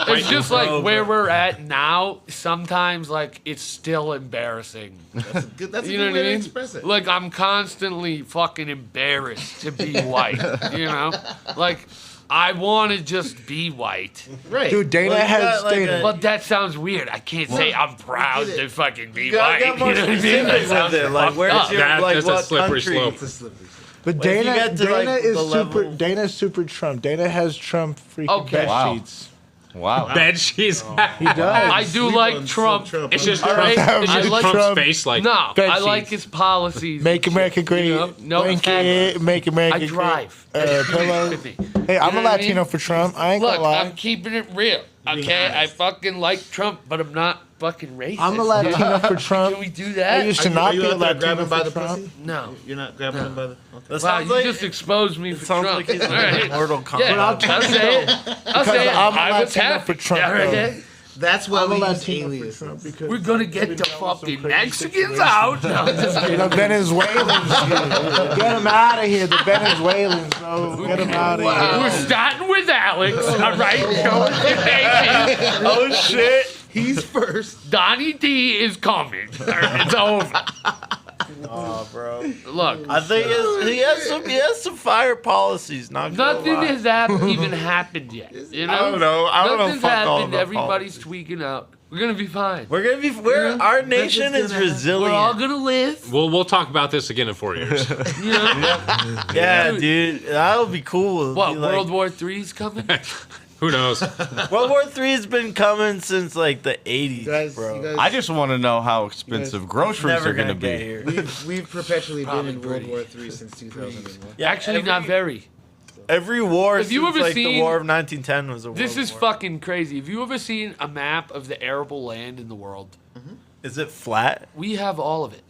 It's just like bro, where bro. we're at now. Sometimes, like, it's still embarrassing. That's a good, that's You a know good what I way to mean? express it. Like, I'm constantly fucking embarrassed to be white. You know, like I want to just be white. Right. Dude, Dana Well, you has got, like, Dana. But that sounds weird. I can't say I'm proud get it. to fucking be You gotta white. get more You know what I mean? specific That with sounds it. Like, fucked where's up. your, That- like, that's a what slippery country? slope. It's a slippery slope. But Well, if you Dana, get to, like, Dana is the super. level- Dana's super Trump. Dana has Trump freaking Okay. bed Wow. sheets. Wow. Bed sheets. He does. I do Sleep like on Trump. some Trump. It's just Alright, Trump's, it's I just like Trump's Trump. face. Like, No, Bed I like sheets. his policies. Make America great. You know, no Blanket, make America I great. drive. Pillow. With me. Hey, I'm You a know what I Latino mean? for Trump. I ain't Look, gonna lie. I'm keeping it real. Okay, I fucking like Trump, but I'm not fucking racist. I'm a Latino for Trump. Can we do I that? used to Are not you be a out there Latino grabbing by for the Trump. pussy? No. You're not grabbing him by the. Okay. That Wow, sounds you like just exposed me for sounds Trump. like he's in All right. Mortal Kombat. Yeah, I'll say it. I'll say it. I'm a I was Latino happy. for Trump, Yeah, right though. there. That's why I'm a we use Latino for aliases. Trump because We're gonna get the fucking Mexicans out. No, I'm just You kidding. know, Venezuelans. Get them out of here. The Venezuelans, bro. Get them out of We're here. starting with Alex, all right? Show us your baby. Oh shit! He's first. Donnie D is coming. All right, it's over. Oh, bro. Look, I think he has some fire policies. Not gonna nothing lie. has even happened yet. You know? I don't know. Nothing's Fuck all happened. the Everybody's policies. tweaking out. We're gonna be fine. We're gonna be. Our nation is resilient. We're all gonna live. We'll talk about this again in 4 years. You know? Yeah, dude, that'll be cool. What? Be like- World War III's coming? Who knows? World War III has been coming since like the 80s, bro. I just want to know how expensive groceries Never are going to get be. here. We've perpetually been Probably in World pretty. War III since 2001. Yeah, Actually, not very. Every war Have you since ever like the seen- War of 1910 was a war. This is fucking crazy. Have you ever seen a map of the arable land in the world? Is it flat? We have all of it.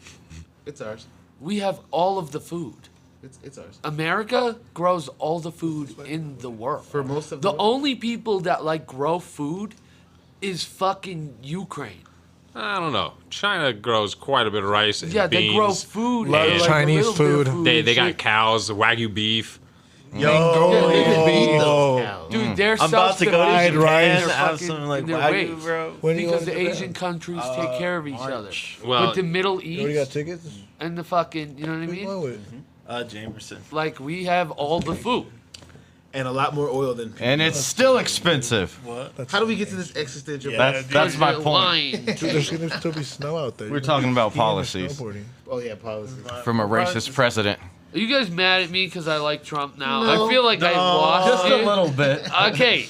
It's ours. We have all of the food. It's ours. America grows all the food in the world. For most of The the only people that like grow food is fucking Ukraine. I don't know. China grows quite a bit of rice and Yeah, beans. they grow food. Lot of and, like, a Chinese little bit of food. They and got shit. cows, Wagyu beef. Dude, they're I'm about to go to Fried Japan rice. and have some like their Wagyu, ways. bro. When do you Because want the to Asian countries take care of each other. Well, But the Middle You already got East tickets? and the fucking, you know what I Who you going mean? with? Jamerson. Like, we have all the food. and a lot more oil than. And it's still expensive. What? How do we get to this existential? Yeah. That's my You're point. lying. Dude, there's gonna still be snow out there. We're talking about Skiing and policies snowboarding. Oh yeah, policy. from a racist president. Are you guys mad at me because I like Trump now? I feel like I lost Just a it. little bit. Okay,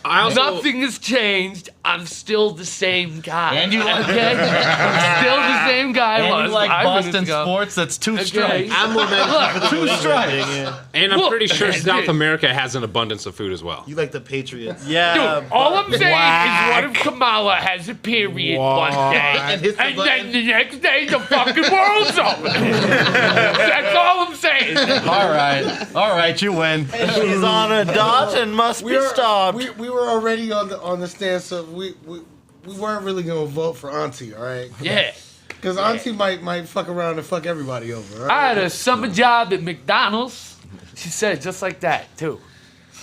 I also nothing has changed. I'm still the same guy. And you like- okay? I'm still the same guy I And was you like 5 minutes Boston ago. sports? That's two Okay. strikes. I'm more mad. Look, Two strikes. and I'm Look, pretty sure dude. South America has an abundance of food as well. You like the Patriots? Yeah. dude, all I'm saying is what if Kamala has a period one day, And hits the and button. then the next day the fucking world's over? That's all I'm saying. All right, you win. She's on a dot and must be stopped. We were already on the stance of we weren't really gonna vote for Auntie, all right? Yeah. Because Auntie might fuck around and fuck everybody over. All I right? had a summer job at McDonald's. She said it just like that, too.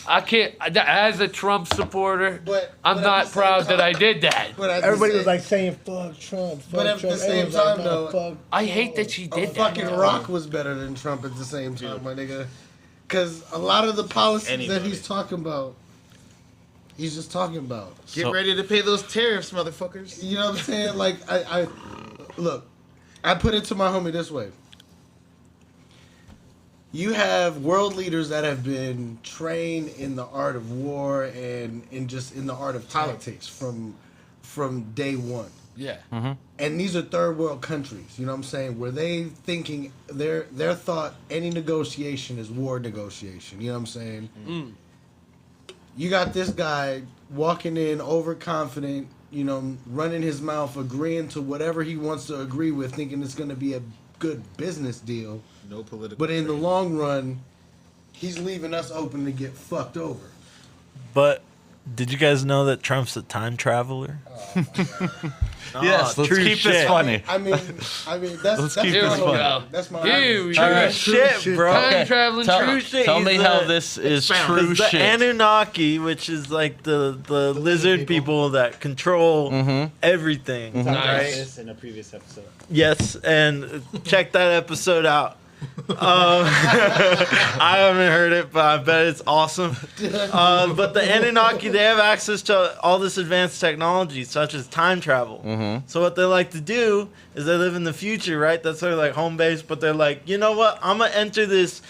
I can't, as a Trump supporter, But I'm at not the same proud that time- I did that. But at the Everybody same- was like saying fuck Trump. Fuck But at the Trump. same Everyone's like, time, no, though, fuck I hate that she a did that. fucking Rock was better than Trump at the same time, my nigga. Because a lot of the policies that he's talking about, he's just talking about. Get ready to pay those tariffs, motherfuckers. You know what I'm saying? Like, I look, I put it to my homie this way. You have world leaders that have been trained in the art of war and just in the art of politics from day one. Yeah. And these are third world countries, you know what I'm saying? Where they thinking their thought any negotiation is war negotiation, you know what I'm saying? You got this guy walking in overconfident, you know, running his mouth, agreeing to whatever he wants to agree with, thinking it's going to be a good business deal. No political. But in the long run, he's leaving us open to get fucked over. But did you guys know that Trump's a time traveler? Yes, let's true keep shit. this funny. I mean, that's keep Here this we fun. go. That's my Here we True go. shit, bro. Time traveling Tell, Trump. shit. tell He's me a- how this is true The shit. Anunnaki, which is like the lizard people that control everything, right? This in a previous episode. Yes, and check that episode out. I haven't heard it, but I bet it's awesome. But the Anunnaki, they have access to all this advanced technology, such as time travel. So what they like to do is they live in the future, right? That's their like home base. But they're like, you know what? I'm gonna enter this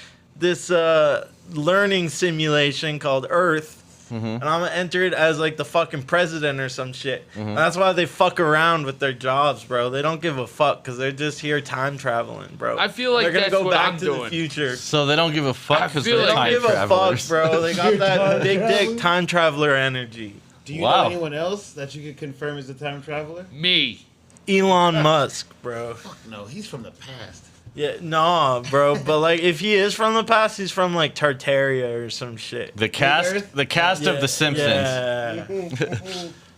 learning simulation called Earth. And I'm gonna enter it as like the fucking president or some shit. And that's why they fuck around with their jobs, bro. They don't give a fuck because they're just here time traveling, bro. I feel like they're gonna that's go what back I'm to doing. the future. So they don't give a fuck because feel they're like- time Don't give travelers. a fuck, bro. They got that big dick time traveler energy. Do you Wow. know anyone else that you could confirm is a time traveler? Me. Elon Musk, bro. No, he's from the past. Yeah, nah, bro. But like, if he is from the past, he's from like Tartaria or some shit. The cast of The Simpsons. Yeah.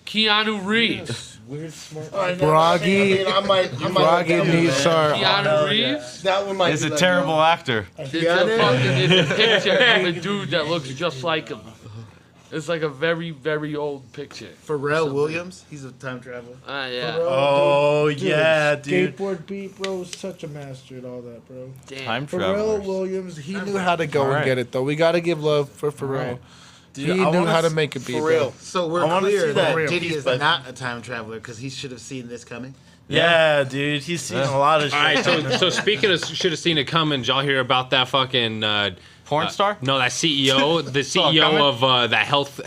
Keanu Reeves. Weird smart. Broggy. I might Broggy needs our. Keanu Reeves. That one might He's be a like, terrible actor. It's a picture of a dude that looks just like him. It's like a very, very old picture. Pharrell Williams, he's a time traveler. Yeah. Oh, yeah, dude. Skateboard beat, bro, was such a master at all that, bro. Damn. Time Pharrell travelers. Williams, he knew how to go All right. and get it, though. We got to give love for Pharrell. Dude, He I knew wanna how to s- make a beat, For bro. real. So we're I wanna clear see that that Diddy is piece, not a time traveler because he should have seen this coming. Yeah, dude. He's seen a lot of shit. All right, so speaking of should have seen it coming, did y'all hear about that fucking Porn star? No, that CEO, the all CEO coming? of that health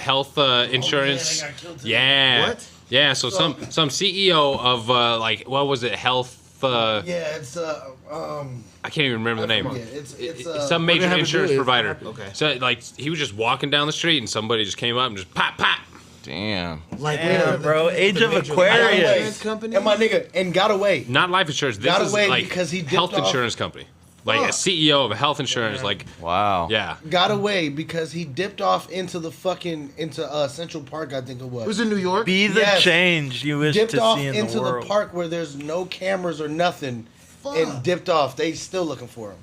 insurance. they got killed today. Yeah. What? Yeah. So some CEO of like what was it? Health. Yeah, it's I can't even remember the name. yeah, it's Some they major have to do insurance is- provider. Okay. So like he was just walking down the street and somebody just came up and just pop pop. Damn. Like, Damn, bro. Age of Got Aquarius. away. company. And my nigga, and got away. Not life insurance. This Got is away like because he dipped health off. insurance company. Like a Fuck. CEO of a health insurance. Like Wow. yeah. Got away because he dipped off into the fucking Central Park, I think it It was. was in New York. Be the Yes. change you wish Dipped to off see in into the world. park where there's no cameras or nothing, and dipped off. They still looking for him.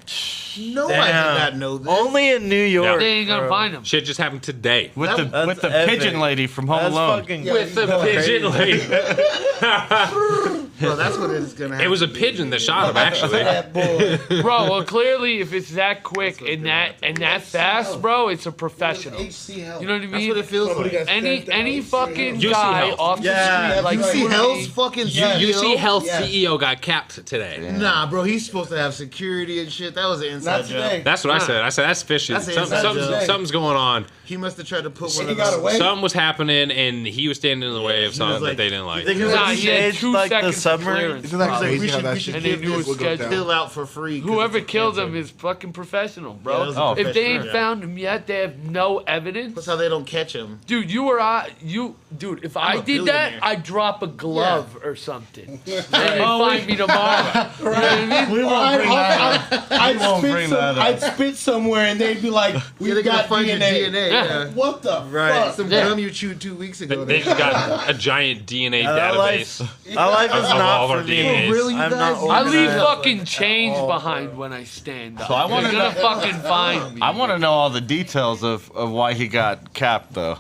No, I did not know this. Only in New York. They ain't gonna bro. find him. Shit just happened today. With That- the That's pigeon epic. lady from Home That's Alone. fucking Yeah, With the go ahead. pigeon lady. Bro, that's what it's gonna happen. It was a pigeon that shot him, actually. That boy. Bro, well, clearly, if it's that quick and that fast, bro, it's a professional. HC Health. You know what I That's mean? what it feels like. Any fucking UC guy Health. off the Yeah. street, like You see me, Hell's fucking UC Health Yes. CEO got capped today. Nah, bro, he's supposed to have security and shit. That was an inside Not job. today. That's what I said. I said that's fishy. That's an inside job. Something's going on. He must have tried to put one He of got those. away. Something was happening, and he was standing in the way of something that they didn't like. You think it Nah, was he had staged 2 like the seconds of submarine? clearance. Isn't that probably. crazy we how should- that we shit should give give you a will go schedule. down? Fill out for free. 'cause Whoever it's a killed cancer. him is fucking professional, Yeah, bro. that was a If they professional, ain't yeah. found him yet, they have no evidence. That's how they don't catch him. Dude, dude, if I a did that, billionaire. I'd drop a glove or something. And then find me tomorrow. You know what I mean? We won't bring that up. I'd spit somewhere and they'd be like, They "We've gotta got find your DNA." DNA. Yeah. What the Right. fuck? Some Yeah. gum you chewed 2 weeks ago. They just got a giant DNA Our database. life is Of all not of our for me. DNAs. really, you I'm guys? not I leave organized fucking like change that. behind when I stand up. So I wanna They're gonna fucking find me. I want to know all the details of why he got capped, though.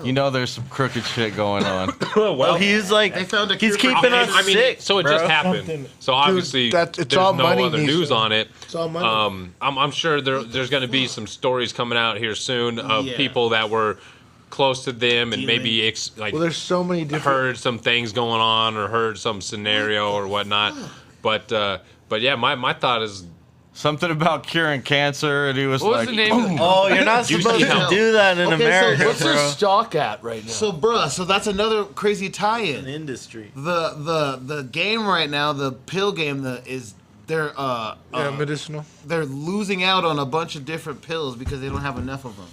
You know there's some crooked shit going on. Well, he's like, They found a he's cure for keeping us I mean, sick. so it bro. just happened. Something- So obviously, Dude, it's there's all no money, other Nisha. news on it. It's all money. I'm sure there's going to be some stories coming out here soon of Yeah. people that were close to them and Dealing. maybe like Well, there's so many different. heard some things going on or heard some scenario or whatnot. But yeah, my thought is Something about curing cancer, and he was What was like, the name of the Oh, you're not You supposed see how- to do that in Okay, so America, What's their bro. stock at right now? So, bruh, so that's another crazy tie-in. Industry. The game right now, the pill game, they're medicinal. they're losing out on a bunch of different pills because they don't have enough of them.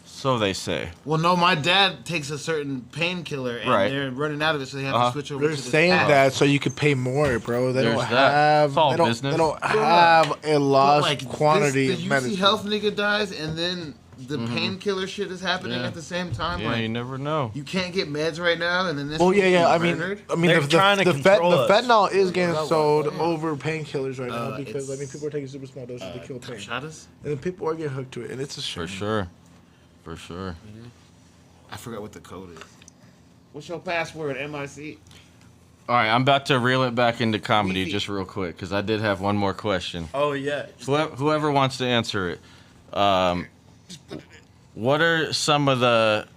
so they say. Well, no, my dad takes a certain painkiller and Right. they're running out of it, so they have to switch over They're to this saying app. that so you could pay more, bro. They There's don't that. have. It's all They don't, business. they don't have a But, large like, quantity the of UC medicine. Health nigga dies, and then the painkiller shit is happening Yeah. at the same time. Yeah, like, you never know. you can't get meds right now, and then this. Well, yeah, nigga yeah. I gets mean, murdered. They're trying to the control us. fentanyl is getting sold over painkillers right now because it's- people are taking super small doses to kill pain, Shadas? and then people are getting hooked to it, and it's a shame. For sure. For sure. I forgot what the code is. What's your password? MIC. All right, I'm about to reel it back into comedy Beefy. just real quick because I did have one more question. Oh, yeah. Whoever wants to answer it. What are some of the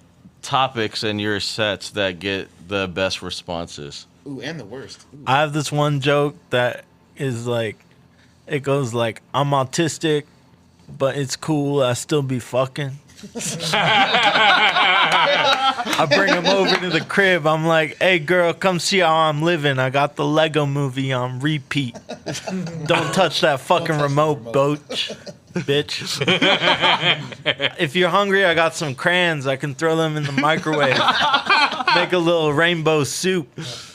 topics in your sets that get the best responses? Ooh, and the worst. Ooh. I have this one joke that is like, it goes like, I'm autistic, but it's cool. I still be fucking. I bring him over to the crib. I'm like, hey, girl, come see how I'm living. I got the Lego movie on repeat. Don't touch that fucking remote, bitch. If you're hungry, I got some crayons. I can throw them in the microwave. Make a little rainbow soup.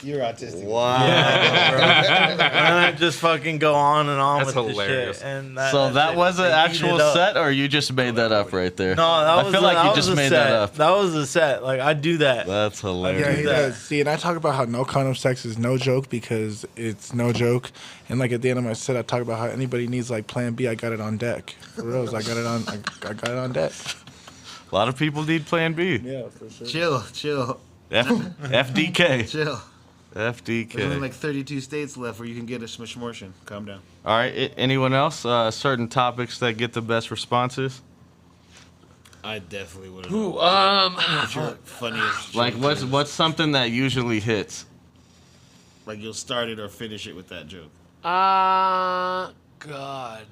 You're autistic. Wow. And I just fucking go on and on That's with hilarious. the shit. And So that shit, was an they eat actual it up. set, or you just made that up right there? No, that was I feel like you just a made set. that up. That was a set. Like, I do that. That's Yeah, hilarious. he does. See, and I talk about how no condom sex is no joke because it's no joke. And like at the end of my set, I talk about how anybody needs like Plan B. I got it on deck. For reals, I got it on. I got it on deck. A lot of people need Plan B. Yeah, for sure. Chill. FDK. Chill. FDK. There's only like 32 states left where you can get a smishmortion. Calm down. All right. Anyone else? Certain topics that get the best responses? I definitely would have. Who? What's your funniest? Like, joke? what's something that usually hits? Like you'll start it or finish it with that joke. God.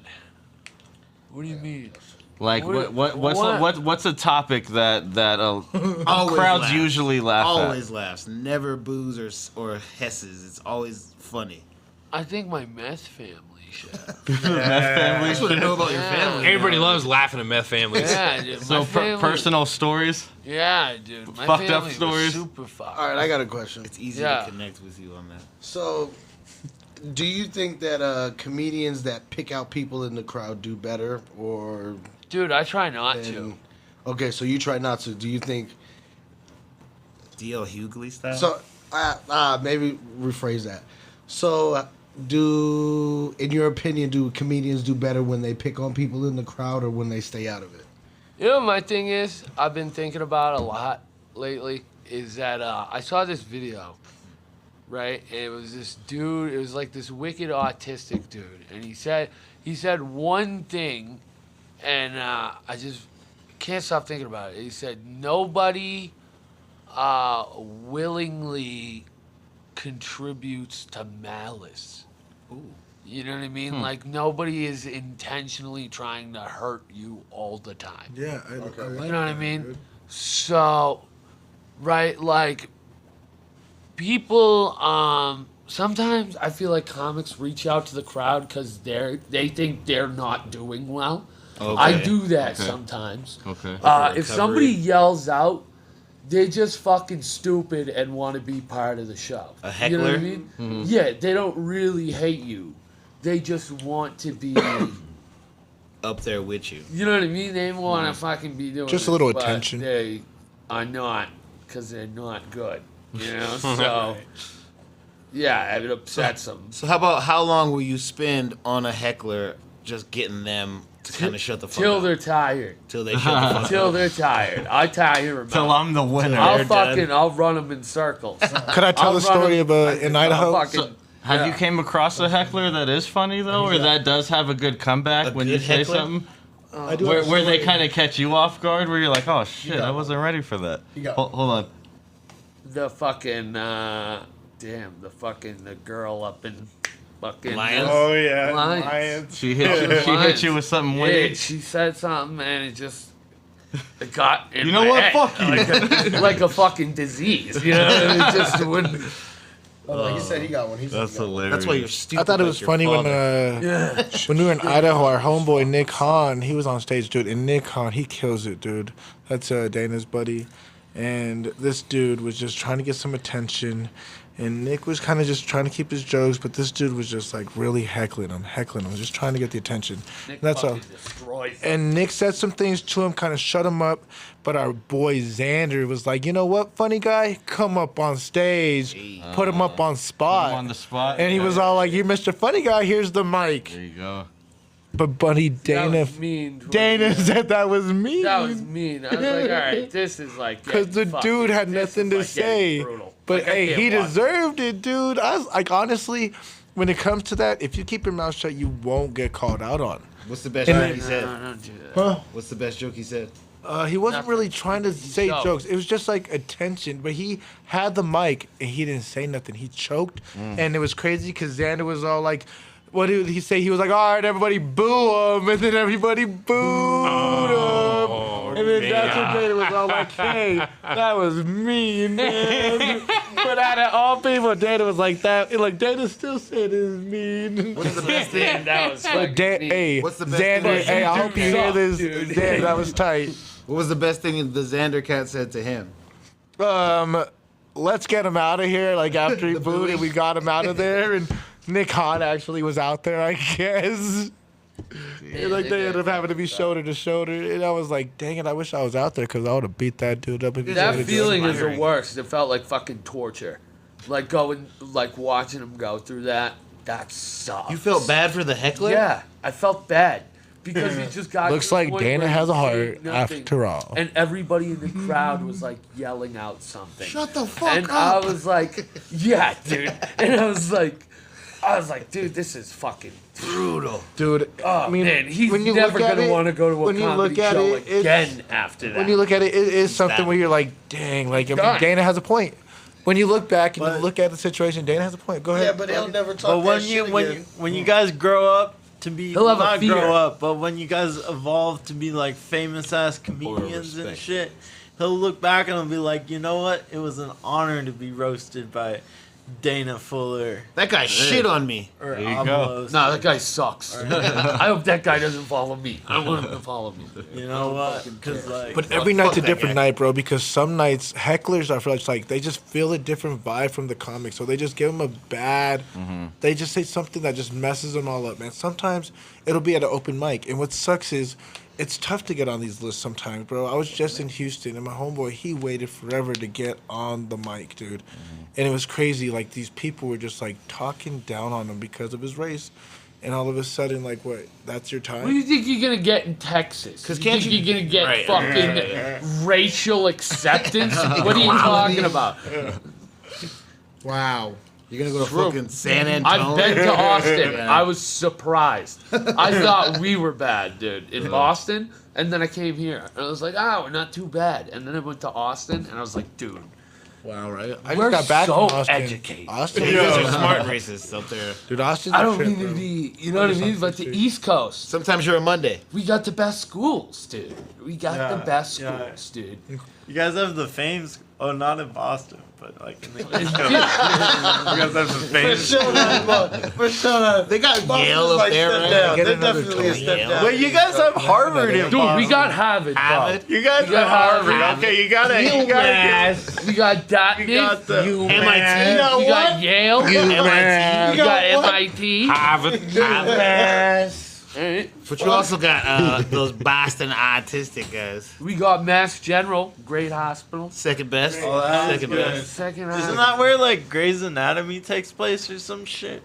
What do you mean? Like, what's a topic that Always crowds laughs. usually laugh Always laughs. Never boos or hesses. It's always funny. I think my meth family shit. I just want to know about your family. Everybody loves laughing at meth families. Yeah, dude. So My family, personal stories? Yeah, dude. My Fucked up family was stories? super fucked. All right, I got a question. It's easy Yeah. to connect with you on that. So, do you think that comedians that pick out people in the crowd do better, or? Dude, I try not to. And, okay, so you try not to. Do you think? D.L. Hughley style. So, maybe rephrase that. So, in your opinion, do comedians do better when they pick on people in the crowd or when they stay out of it? You know what my thing is? I've been thinking about a lot lately. Is that I saw this video, right? And it was this dude. It was like this wicked autistic dude, and he said one thing, and I just can't stop thinking about it. He said nobody willingly contributes to malice. Ooh. You know what I mean? Like nobody is intentionally trying to hurt you all the time. Yeah, I like You know what I that, mean? dude. So, right, like people. Sometimes I feel like comics reach out to the crowd because they think they're not doing well. Okay. I do that sometimes. Okay. If somebody yells out, they're just fucking stupid and want to be part of the show. A heckler? You know what I mean? Mm-hmm. Yeah, they don't really hate you. They just want to be. Up there with you. You know what I mean? They want to fucking be doing Just a this, little but attention. They are not, because they're not good. You know? So, yeah, it upsets them. So how long will you spend on a heckler just getting them to kind of shut the fuck Till up? they're tired. Till they shut the fuck Till up. they're tired. I tire them Till out. I'm the winner. I'll run them in circles. Could I tell I'll the story run 'em- of in Idaho? fucking- Have you came across a heckler that is funny though, or that does have a good comeback A when you good say heckler? something? I do Where have a they story. kind of catch you off guard, where you're like, oh shit, I wasn't ready for that. Hold on. The fucking, the girl up in fucking... Lions? Oh yeah, Lions. Lions. She hit you with something Yeah, witty. she said something and it got in You know my what? head, Fuck you. like a fucking disease, you know? And it just wouldn't... He said he got one. He said That's he got one. hilarious. That's why you're stupid. I thought it like was your funny father. when we were in Idaho. Our homeboy Nick Hahn, he was on stage, dude. And Nick Hahn, he kills it, dude. That's Dana's buddy. And this dude was just trying to get some attention. And Nick was kind of just trying to keep his jokes, but this dude was just like really heckling him, just trying to get the attention. Nick That's all. fucking destroyed them. And Nick said some things to him, kind of shut him up. But our boy Xander was like, you know what, funny guy? Come up on stage. Put him up on spot. Put him on the spot. And he was all like, you Mr. Funny Guy, here's the mic. There you go. But buddy That Dana was mean. Dana said that was mean. That was mean. I was like, all right, this is like... Because the fucking- dude had this nothing is to like getting say. brutal. But Like, I hey, can't he watch deserved it, dude. I was like, honestly, when it comes to that, if you keep your mouth shut, you won't get called out on. What's the best And joke then- he said? No, don't do that. Huh? What's the best joke he said? He wasn't Nothing. really trying to say choked. jokes. It was just like attention. But he had the mic and he didn't say nothing. He choked. And it was crazy because Xander was all like, what did he say? He was like, all right, everybody boo him. And then everybody booed him. And then that's when Dana was all like, hey, that was mean, man. But out of all people, Dana was like that. Like, Dana still said it was mean. What's the best thing? That was But fucking mean. hey, What's the best Xander, thing? hey, I hope you hear this. Dude. Xander, that was tight. What was the best thing the Xander cat said to him? Let's get him out of here. Like after he booed and we got him out of there, and Nick Hahn actually was out there, I guess. And like they ended up having to be shoulder to shoulder, and I was like, dang it, I wish I was out there because I would have beat that dude up. If he That would've feeling done it. is the worst. It felt like fucking torture. Like watching him go through that. That sucks. You felt bad for the heckler? Yeah, I felt bad. because he just got. Looks to the like point Dana where has a he's saying heart nothing. after all. And everybody in the crowd was like yelling out something. Shut the fuck and up. I was like, yeah, dude. And I was like, dude, this is fucking brutal. Dude, Oh, I mean, man, he's when you never look at going to it- want to go to a when you comedy look at show it, it's- again after that. when you look at it, it is something that. where you're like, dang, like I mean, Done. Dana has a point. When you look back and But- you look at the situation, Dana has a point. Go Yeah, ahead. but he'll never talk But when that you shit when again. you, when you guys grow up to be He'll have a not fear. grow up, but when you guys evolve to be like famous ass comedians and respect. shit, he'll look back and he'll be like, you know what? It was an honor to be roasted by Dana Fuller That guy shit on me. or There you go. Avalos. Nah, that guy sucks. I hope that guy doesn't follow me. I don't want him to follow me. You know what? Because like, But every night's a that different guy. night, bro. Because some nights hecklers are just like they just feel a different vibe from the comic, so they just give them a bad. They just say something that just messes them all up, man. Sometimes it'll be at an open mic, and what sucks is it's tough to get on these lists sometimes, bro. I was just in Houston, and my homeboy he waited forever to get on the mic, dude, and it was crazy. Like these people were just like talking down on him because of his race. And all of a sudden, like, what? That's your time? What do you think you're gonna get in Texas? 'Cause You can't think you- you're gonna get Right, fucking racial acceptance? What are you talking about? Wow. You're gonna go to fucking San Antonio. I've been to Austin. Yeah. I was surprised. I thought we were bad, dude, in Boston. And then I came here. And I was like, we're not too bad. And then I went to Austin, and I was like, dude, Wow, right? I we're just got back so from Austin. educated. Austin, You guys are smart racists up there. dude, Austin's I a don't trip, mean to bro. be, you know what I mean? But the East Coast, Sometimes you're a Monday. we got the best schools, dude. We got the best schools, dude. you guys have the fames. Oh, not in Boston, but like in the East Coast. You guys have the fames. For sure, They got Yale up there, right? Down. Get They're another definitely a Tony step Yale. down. But you guys have Harvard in Dude, Boston. we got Harvard, bro. You guys We got have Harvard. Harvard. Okay, you gotta get. We got Dartmouth. You got the MIT. You know we what? got Yale. MIT. We got got what? MIT. Harvard. Alright. But you also got those Boston autistic guys. We got Mass General, great hospital. Second best. Oh, that is Second good. best. Second Isn't hospital. that where like Grey's Anatomy takes place or some shit?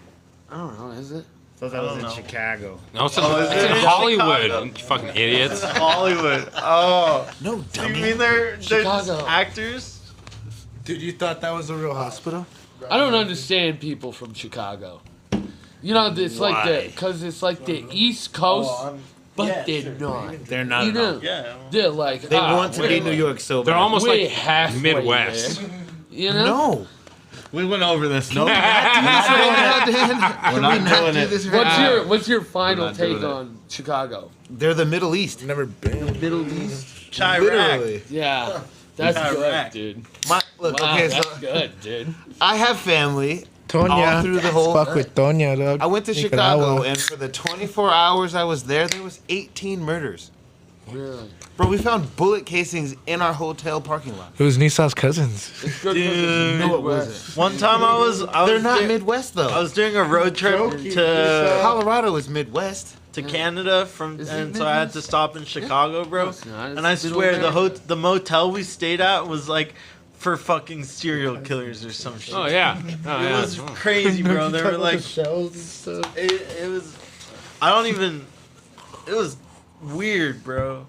I don't know, is it? Thought that was in know. Chicago. No, it's in, Oh, is it's it in in Hollywood. Chicago? You fucking idiots. Hollywood. Oh, No, you dummy. mean they're just Chicago. actors? Dude, you thought that was a real hospital? I don't understand people from Chicago. You know, it's like Why? because it's like the East Coast, but yeah, they're sure. not. They're not. You at all. know, Yeah. they're like They want to be we're New York so They're bad. almost way like halfway Midwest. there. You know? No. We went over this. No, We're not doing it. What's your final not doing take it. on Chicago? They're the Middle East. Never been. Middle East. Chirac. Literally. Yeah, that's Iraq. good, dude. Look, Wow, okay, that's so good, dude. I have family. Tonya. All through the whole. Fuck with Tonya, dog. I went to Nicaragua. Chicago, and for the 24 hours I was there was 18 murders. Really? Bro, we found bullet casings in our hotel parking lot. It was Nissa's cousins. It's good Dude. No, it wasn't. One time I was They're not doing- Midwest though. I was doing a road trip to Colorado is Midwest. Canada Is it and so I had to Midwest? stop in Chicago, bro. it's not. And I It's swear middle the motel we stayed at was like for fucking serial killers or some shit. Oh yeah. Oh, It yeah. was crazy, bro. They were like, shells and stuff. it was. I don't even. It was weird, bro.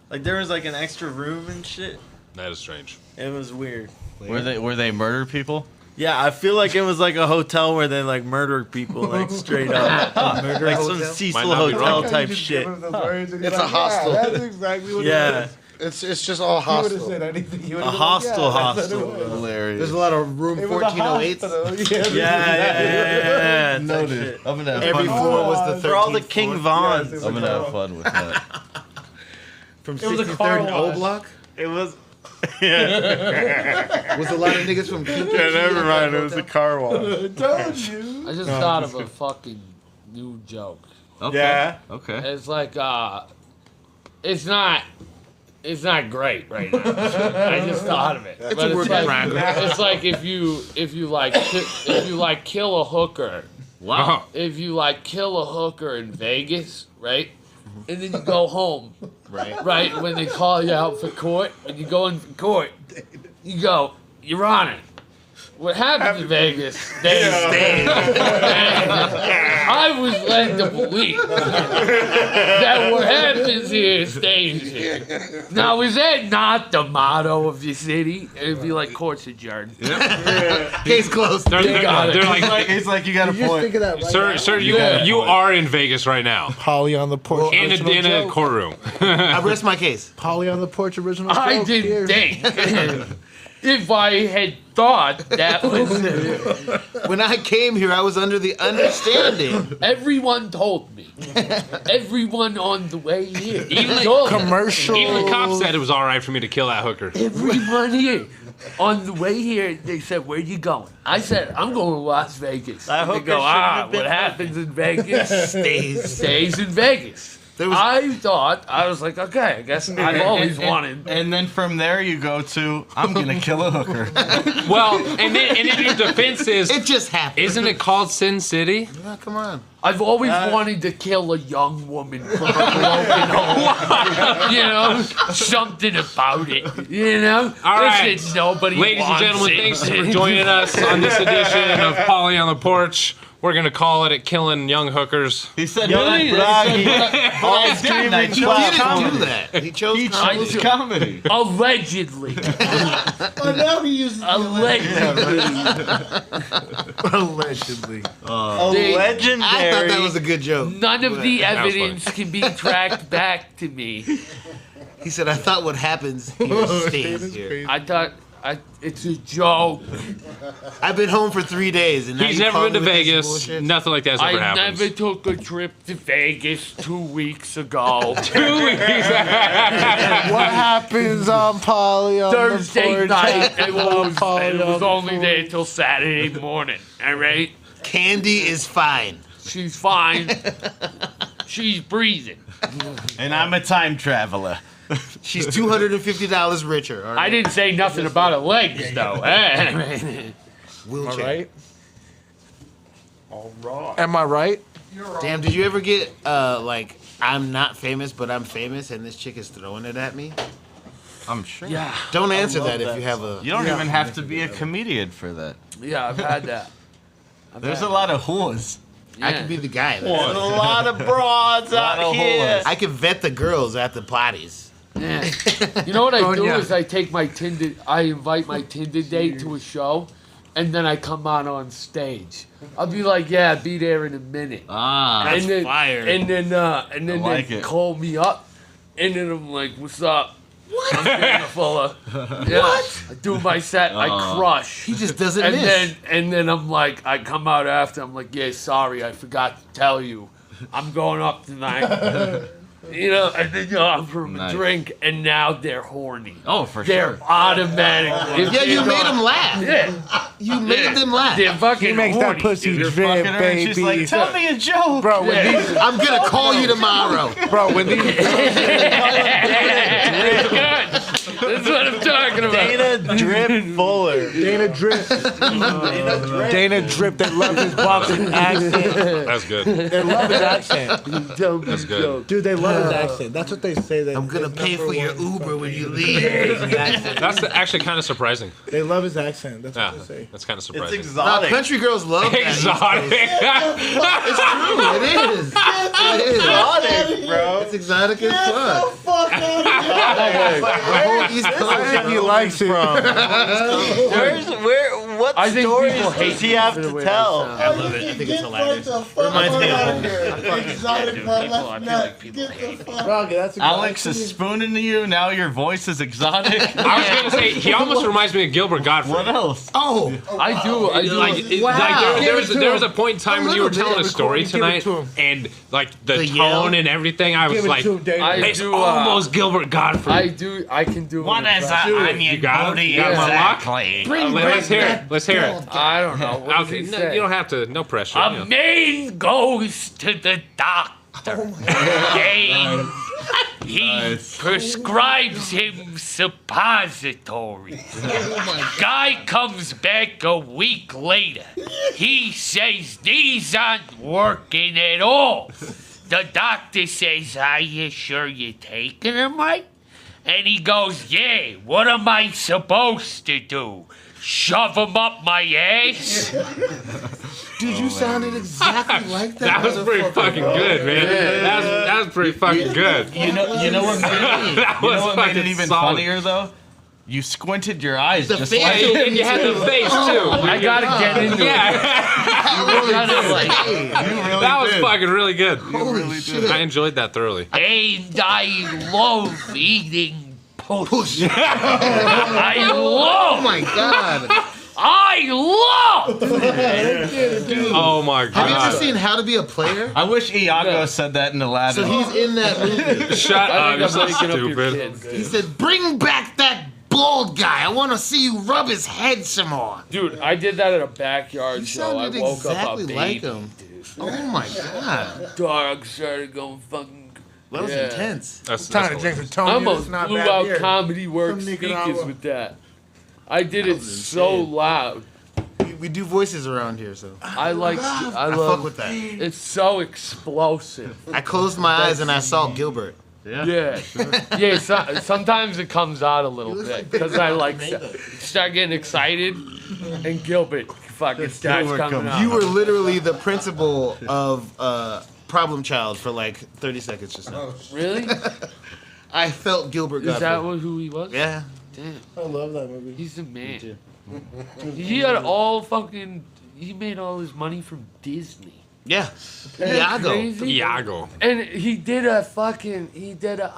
Like there was like an extra room and shit. That is strange. It was weird. were they murder people? Yeah, I feel like it was like a hotel where they like murder people like straight up, like some hotel? Cecil Might not be Hotel wrong. type shit. It's a hostel. That's exactly what Yeah, It's just all He would have hostile. said anything. a hostel. Hilarious. There's a lot of room 1408s. Yeah. type Noted. shit. I'm gonna have Every fun. floor was the 13th For all the King floor. Vons. I'm gonna have fun with that. From It was a car 63rd and O wash. Block. It was. Yeah. Was a lot of niggas from Kinky. Never mind. It was a car wash. I told you. I just thought of a fucking new joke. Okay. Yeah. Okay. It's like it's not great right now. I just thought of it. It's But a work in progress. it's like if you like kill a hooker. Wow. If you like kill a hooker in Vegas, right? And then you go home, right? When they call you out for court, when you go in for court, you go, Your Honor, what happened in Vegas? They stayed. I was led to believe that what happens here stays here. Now, is that not the motto of your city? It'd be like court's adjourned. Case closed. They're like, It's like you got a You just point. think of that right sir, now. you are in Vegas right now. Polly on the porch. In original a joke. courtroom. I rest my case. Polly on the porch original I joke didn't here. think. If I had thought that was... When I came here, I was under the understanding. Everyone told me. Everyone on the way here. Even told me. Commercial. Even the cops said it was all right for me to kill that hooker. Everyone here. On the way here, they said, "Where you going?" I said, "I'm going to Las Vegas." That And they hooker go, shouldn't have what been happens in Vegas stays in Vegas. There was- I was like, okay, I guess I've always wanted. And then from there you go to, I'm gonna kill a hooker. Well, and then your defense is, It just happened. isn't it called Sin City? Oh, come on. I've always wanted to kill a young woman from a broken home. You know, something about it. You know, All right. listen, nobody Ladies and wants gentlemen, it. thanks for joining us on this edition of Polly on the Porch. We're gonna call it at killing young hookers. He said, Young Broggy, all streaming He platforms. didn't do that. He chose he comedy. chose comedy. Allegedly. Oh, now he uses the Allegedly. A They- legendary. I thought that was a good joke. None of the That was funny. evidence can be tracked back to me. He said, I thought what happens here stays here. I thought it's a joke. I've been home for 3 days, and now He's you never call been to me with this Vegas. bullshit? Nothing like that's ever I happened. never took a trip to Vegas 2 weeks ago. 2 weeks. What happens on Polly on Thursday the porch? night. It was, Polly it on was the only there porch. till Saturday morning. All right? Candy is fine. She's fine. She's breathing. And I'm a time traveler. She's $250 richer. All right? I didn't say nothing about her legs, though. Wheelchair. All right. Am I right? Damn, did you ever get, like, I'm not famous, but I'm famous, and this chick is throwing it at me? I'm sure. Yeah. Don't answer love that if that you have a... You don't even have to be a comedian for that. Yeah, I've had that. There's a lot of whores. Yeah. I could be the guy. There's a lot of broads Lot out of here. whores. I could vet the girls at the potties. Yeah. You know what I do Coña. is I take my Tinder, I invite my Tinder date to a show, and then I come on stage. I'll be like, yeah, be there in a minute. Ah. That's and then, fire. And then I like they it. call me up, and then I'm like, what's up? What? I'm Dana Fuller. Yeah. What? I do my set, I crush. He just doesn't And miss. then I'm like, I come out after, I'm like, yeah, sorry, I forgot to tell you. I'm going up tonight. You know, and then you offer them Nice. a drink, and now they're horny. Oh, for They're sure. automatically. Yeah, you made them laugh. Yeah, You made them laugh. they're fucking He makes horny. that pussy You're drip, fucking her and she's baby. like, tell me a joke. Bro, when Yeah. these, I'm gonna call you tomorrow. bro, when these, That's good. That's what I'm talking about. Dana Drip Fuller. Dana Drip, Dana Drip, they love his boxing accent. That's good. They love his accent. That's good. Dude, they love his accent. That's what they say. That I'm gonna his pay number for your one- Uber when you leave. That's actually kind of surprising. They love his accent. That's Yeah, what they say. that's kind of It's surprising. Now, exotic. country girls love that. Exotic. It's true. It is. It is. Exotic, bro. It's exotic as fuck. Fuck out of here. The whole East Coast. He likes it. What I think stories people hate does he have me for the to way tell? I I love it. I think it's hilarious. Reminds me of home. home. Exotic I feel like nut. people Get hate the fuck. Bro, that's a good Alex is accent. spooning to you. Now your voice is exotic. I was gonna say he almost reminds me of Gilbert Godfrey. What else? Oh, I do. Like, there was a point in time when you were little telling a bit. story Give it tonight, to him. and like the The tone yell. and everything, I was Give it like, to him, Dana. I it's do, almost Gilbert Godfrey. I can do. What an is impression. that on your You got it? booty You got my lock? exactly? Let's hear it. Let's hear it. I don't know. What does Okay, he no, say? you don't have to. No pressure. A you know. man goes to the doctor. And he prescribes him suppositories. Guy comes back a week later. He says these aren't working at all. The doctor says, "Are you sure you're taking them right?" And he goes, "Yeah, what am I supposed to do? shove them up my ass. Dude, you sounded exactly like that. That was pretty fucking good, man. That was pretty fucking good. You know what made it, That you was know what made it fucking even solid. funnier though? You squinted your eyes just Yeah, like and you had the face too. I gotta get into it. Yeah, that was did. fucking really good. really did. I enjoyed that thoroughly. And I love eating pussy. I love. Oh my god. I love. Oh my Have you ever god! seen How to Be a Player? I wish Iago said that in Aladdin. So he's in that movie. Shut up! I You're think so I'm making up your stupid. kids, dude. He said, "Bring back that bald guy. I want to see you rub his head some more." Dude, I did that at a backyard You show. I sounded woke exactly up a baby. like him. Oh my god. Dog started going fucking. That was Yeah. intense. That's Trying to hilarious. drink some Tony. I It's almost not blew bad out beer. Comedy Works From Nicaragua. speakers with that. I did it so loud. We do voices around here, so I like. I I fuck love. with that. It's so explosive. I closed my eyes and I saw Gilbert. Yeah, yeah. Sometimes it comes out a little bit because I like start getting excited, and Gilbert fucking starts coming out. You were literally the principal of Problem Child for like 30 seconds just now. Really? I felt Gilbert Is that Godfrey. who he was? Yeah. Damn, I love that movie. he's the man. He had all fucking. He made all his money from Disney. Yeah. Isn't that Iago. crazy? Iago. And he did a fucking. He did a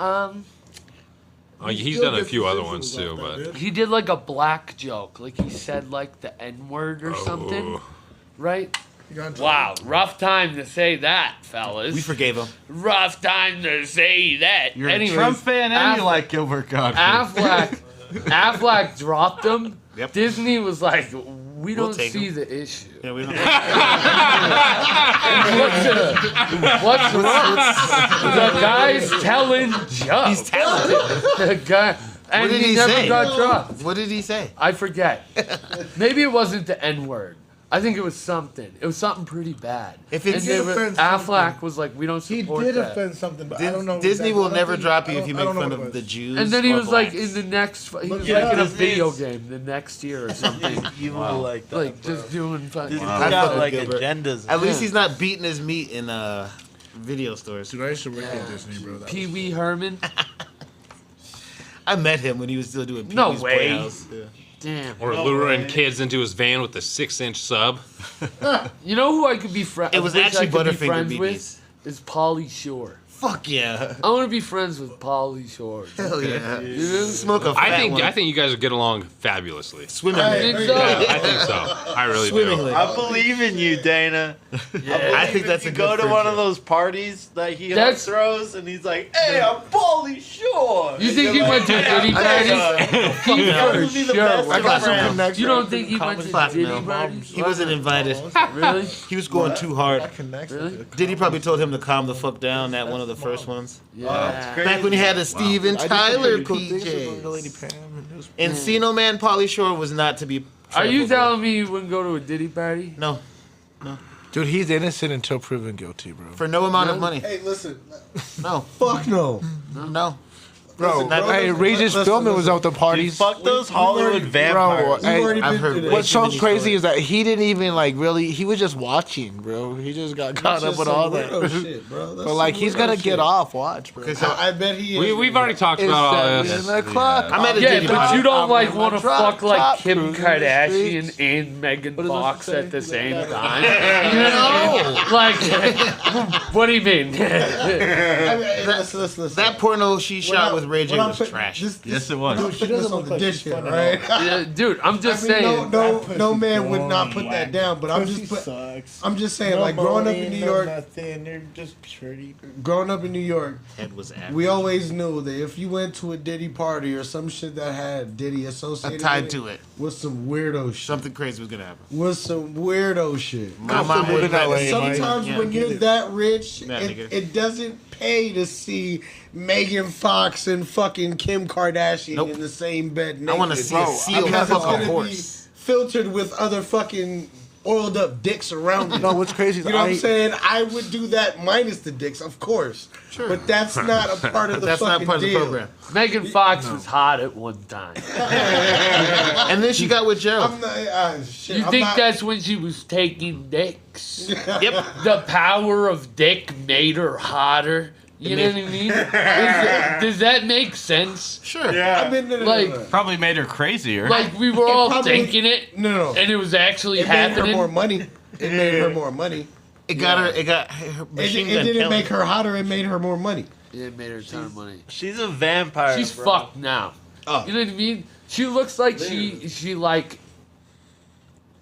Oh, he's done a few other ones too, but He did like a black joke, like he said like the N word or something, right? Wow, rough time to say that, fellas. We forgave him. Rough time to say that. You're Anyways, a Trump fan and you Aff- like Gilbert Godfrey. Affleck dropped him. Yep. Disney was like, we We'll don't take see him. the issue. Yeah, we don't. What's wrong? The guy's telling jokes. He's talented. The guy, and What did he he never say? got dropped. What did he say? I forget. Maybe it wasn't the N word. I think it was something. It was something pretty bad. If it's- and they He were- offends Affleck something. was like, we don't He support did that. offend something, but I don't know. Disney exactly. will never drop you if you I make don't know fun what it of the was. Jews. And then he or was like blacks. in the next. He was Yeah, like in a Disney's- video game the next year or something. You will like that. Like just doing fucking. Disney's I fuck got with like Gilbert. agendas. At least he's not beating his meat in video stores. Dude, I used to work at Disney, bro. That Pee Wee Herman. I met him when he was still doing No Pee-wee's way. Playhouse. Yeah. Damn. or luring kids into his van with a 6-inch sub. You know who I could be friends? It was actually Butterfinger BBs. with? Is Pauly Shore. Fuck yeah. I want to be friends with Pauly Shore. Hell yeah. Dude. Smoke a fat I think one. you guys would get along fabulously. Swimmingly. Think so? Yeah, I think so. I really do. Swimmingly. I believe in you, Dana. I think that's a You good go to one of friendship. those parties that he That's- throws, and he's like, "Hey, I'm Pauly Shore." You think he went to Diddy parties? He That for would be the sure best went. I got some friend. connections. You don't think he went to Fuck Diddy no. parties? He wasn't invited. Really? He was going too hard. Really? Diddy probably told him to calm the fuck down at one of the first ones. Yeah. Back when he had the Steven Tyler PJs. PJs. Encino Man Pauly Shore was not to be. Are you trifled telling me you wouldn't go to a Diddy party? with. No. Dude, he's innocent until proven guilty, bro. For no amount of money. Hey, listen. No. Fuck no. No. Bro, Listen, hey, Regis Philbin was out the parties. Fuck those Hollywood vampires. Bro, hey, already I've been heard through way that. what's too so many crazy stories. is that he didn't even like really. He was just watching, bro. He just got caught up Just with some all that. weirdo shit, bro. That's But like, some he's weirdo gonna shit. get off. Watch, bro. I bet he is. We've already talked It's about all this. 7 o'clock. I'm at a Yeah, Diddy but party. you don't I'm like in want my to drop fuck like top, Kim cruising the Kardashian streets. and Megan does it Fox say? at the same time. No. Like, what do you mean? I mean, listen. That porno she shot with Ray J when I'm was putting trash. Yes, it was. She doesn't on the dish here, right? Yeah, dude, I'm just I mean, saying. no man would not put that down. But I'm just saying, like growing up in New York, nothing. They're just pretty. growing up in New York, Head was average. we always knew that if you went to a Diddy party or some shit that had Diddy associated tied with to it. was some weirdo shit. Something crazy was gonna happen. Was some weirdo shit. My mom live would in LA, Mike. Sometimes Yeah, when get you're it. that rich, Yeah, it, nigga. it doesn't pay to see Megan Fox and fucking Kim Kardashian Nope. in the same bed naked. I want to see a seal Because fuck it's a gonna be horse. filtered with other fucking oiled up dicks around it. No, what's crazy is You know what I'm saying? I would do that minus the dicks, of course. Sure. But that's not a part of the That's fucking not part of the deal. program. Megan Fox was hot at one time. And And then she got with Gerald. I'm not, shit, You I'm think not, that's when she was taking dicks? Yep. The power of dick made her hotter. You know what I mean? Does that make sense? Sure. Yeah. I've been Like- Probably made her crazier. Like we were all probably- thinking it, no. and it was actually It made her happening. more money. It made her more money. It got her. It got her It machine gun didn't Kelly. make her hotter. It made her more money. It made her a ton of money. She's a vampire. She's bro. fucked now. Oh. You know what I mean? She looks like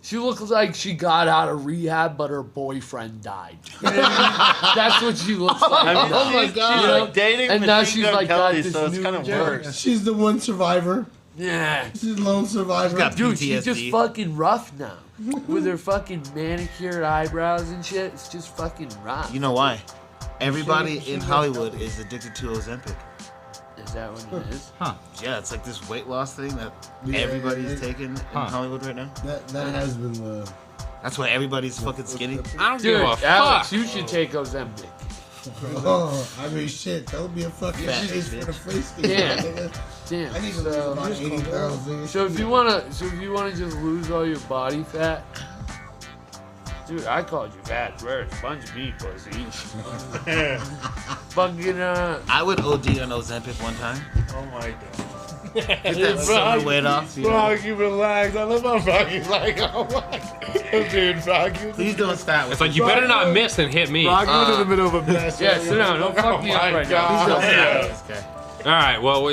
she looks like she got out of rehab, but her boyfriend died. You know what I mean? That's what she looks like. I mean, now. she's like dating And now Machine she's Gun like Kelly, got this so it's new kind of job. worse. She's the one survivor. Yeah. She's the lone survivor. got Dude, she's PTSD. just fucking rough now. With her fucking manicured eyebrows and shit. It's just fucking rough. You know why? Everybody in Hollywood is addicted to Ozempic. Is that what it is? Yeah, it's like this weight loss thing that everybody's taking in Hollywood right now. That has been the. That's why everybody's fucking skinny. I don't Dude, give a Alex, fuck. you should take Ozempic. Oh, I mean, shit. That would be a fucking Fat chase bitch. for the face. Damn. nigga. Damn. I need to lose about 80 pounds. nigga. So if you wanna just lose all your body fat, dude, I called you fat first. Bunch of me, pussy. Fucking I would OD on Ozempic one time. Oh my god. Get that summer weight off. You know? Froggy, relax. I love how Froggy's like, oh my. Dude, Froggy. Please don't start with It's like you better not miss and hit me. Froggy was in the middle of a mess. yeah, sit down. Don't fuck me up right now. Please don't God. start with this guy. All right. Well,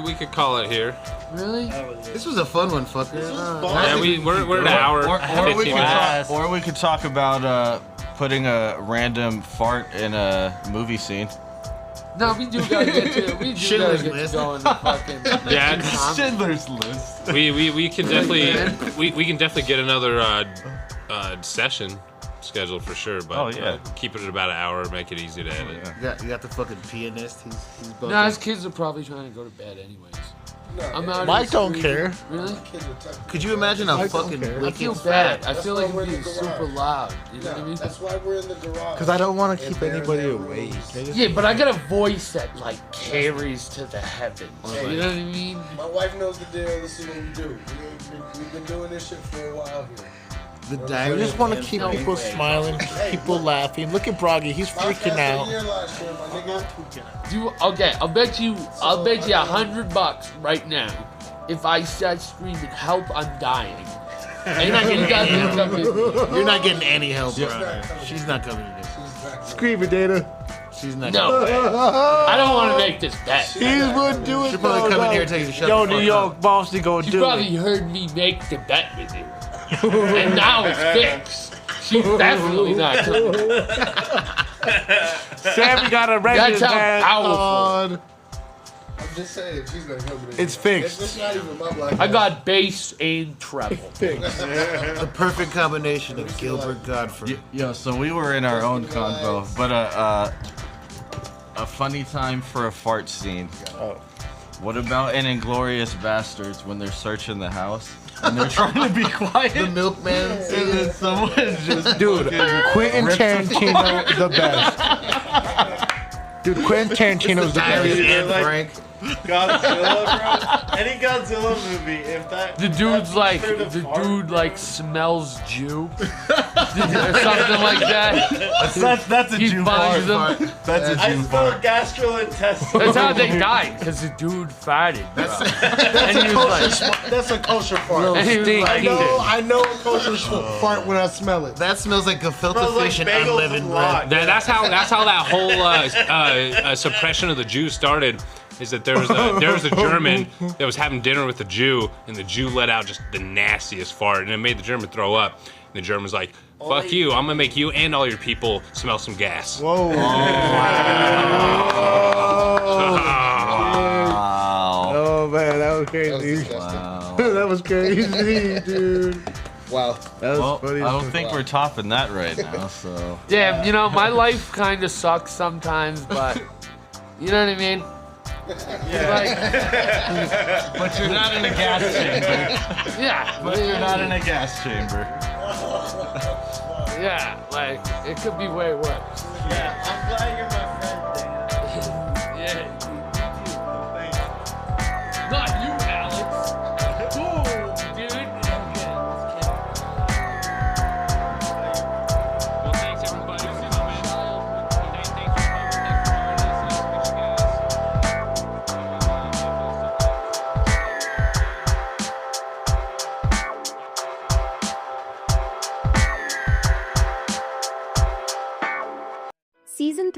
we could call it here. Really? This was a fun one, fuckers. Yeah, we're an hour. Or we 15 could minutes. talk, or we could talk about putting a random fart in a movie scene. No, we do gotta get to Schindler's List. going to fucking. Yeah, it's- Schindler's List. we can definitely we can definitely get another session scheduled for sure. But Oh, yeah. keep it at about an hour. Make it easy to edit. You got the fucking pianist. He's bugging. Nah, his kids are probably trying to go to bed anyways. I'm out. Mike in the don't street. care. Really? Could you imagine a I don't fucking care. I wicked feel fat? bad. I feel like it'd be super loud. You know what I mean? That's why we're in the garage. Because I don't want to keep anybody awake. Yeah, but I got a voice that like carries to the heavens. You know what I mean? My wife knows the deal. This is what we do. We've been doing this shit for a while here. The I diary. just want to of keep Anne people Frank. smiling, people laughing. Look at Broggy, he's freaking out. Okay, I'll bet you $100 right now. If I start screaming, "Help! I'm dying!" And you guys can come in. You're not getting any help, bro. She's not coming to this. Scream it, Dana. She's not. No coming. way. I don't want to make this bet. He would do it. She'll probably though, come in no. here and tell you to shut Yo, the New fuck York up. boss, they gonna She do probably it. heard me make the bet with you, and now it's fixed. She's definitely not coming. Sammy got a record, That's how man. powerful. I'm just saying, she's gonna come in. It's fixed. It's not even my black. I got bass and treble. The perfect combination of Gilbert Godfrey. Yo, so we were in our own convo, but a funny time for a fart scene. Oh. What about in Inglourious Bastards when they're searching the house and they're trying to be quiet? The milkman. And then someone just Dude, Quentin Tarantino, the best. Dude, Quentin Tarantino's the Diary of best. Anne Like- Frank. Godzilla, bro. Any Godzilla movie, if that The dude's like, considered a the fart, dude like smells Jew, or something like that. that's a He Jew finds fart. them. That's a I Jew spelled fart. gastrointestinal. That's how they died, because the dude farted. Bro. And he was like, That's a kosher fart. and he was like, I know a kosher fart when I smell it. That smells like gefilte Smells like fish and bagels unleavened with bread. lard. That's how that whole suppression of the Jews started. Is that there was a German that was having dinner with a Jew, and the Jew let out just the nastiest fart, and it made the German throw up. And the German's like, "Fuck you! I'm gonna make you and all your people smell some gas." Whoa. Wow. Oh, man, that was crazy. Wow. That was crazy, dude. Wow. That was Well, funny. I don't think we're topping that right now, so. damn, you know, my life kind of sucks sometimes, but you know what I mean? Like, But you're not in a gas chamber. yeah, But you're not in a gas chamber. yeah, like it could be way worse. Yeah, I'm glad you're my friend, Dan. Yeah, not you, Alex. Cool.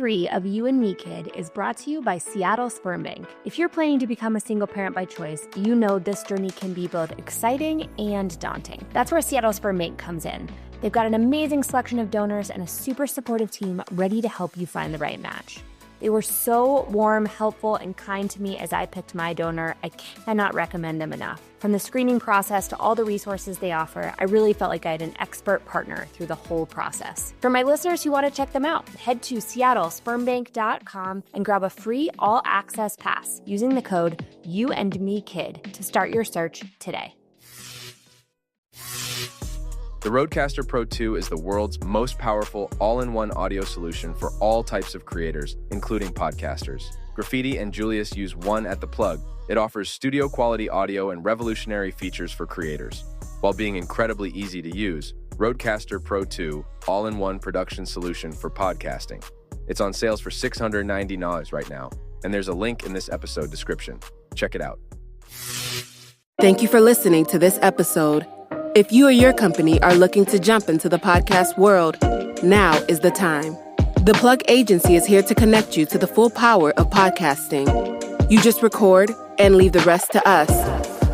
3 of You and Me Kid is brought to you by Seattle Sperm Bank. If you're planning to become a single parent by choice, you know this journey can be both exciting and daunting. That's where Seattle Sperm Bank comes in. They've got an amazing selection of donors and a super supportive team ready to help you find the right match. They were so warm, helpful, and kind to me as I picked my donor. I cannot recommend them enough. From the screening process to all the resources they offer, I really felt like I had an expert partner through the whole process. For my listeners who want to check them out, head to seattlespermbank.com and grab a free all-access pass using the code YouAndMeKid to start your search today. The Rodecaster Pro 2 is the world's most powerful all-in-one audio solution for all types of creators, including podcasters. Graffiti and Julius use one at the plug. It offers studio-quality audio and revolutionary features for creators. While being incredibly easy to use, Rodecaster Pro 2 all-in-one production solution for podcasting. It's on sales for $690 right now, and there's a link in this episode description. Check it out. Thank you for listening to this episode. If you or your company are looking to jump into the podcast world, now is the time. The Plug Agency is here to connect you to the full power of podcasting. You just record and leave the rest to us.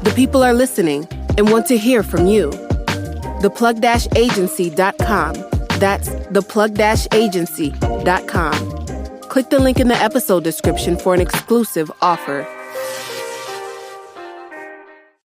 The people are listening and want to hear from you. Theplug-agency.com. That's theplug-agency.com. Click the link in the episode description for an exclusive offer.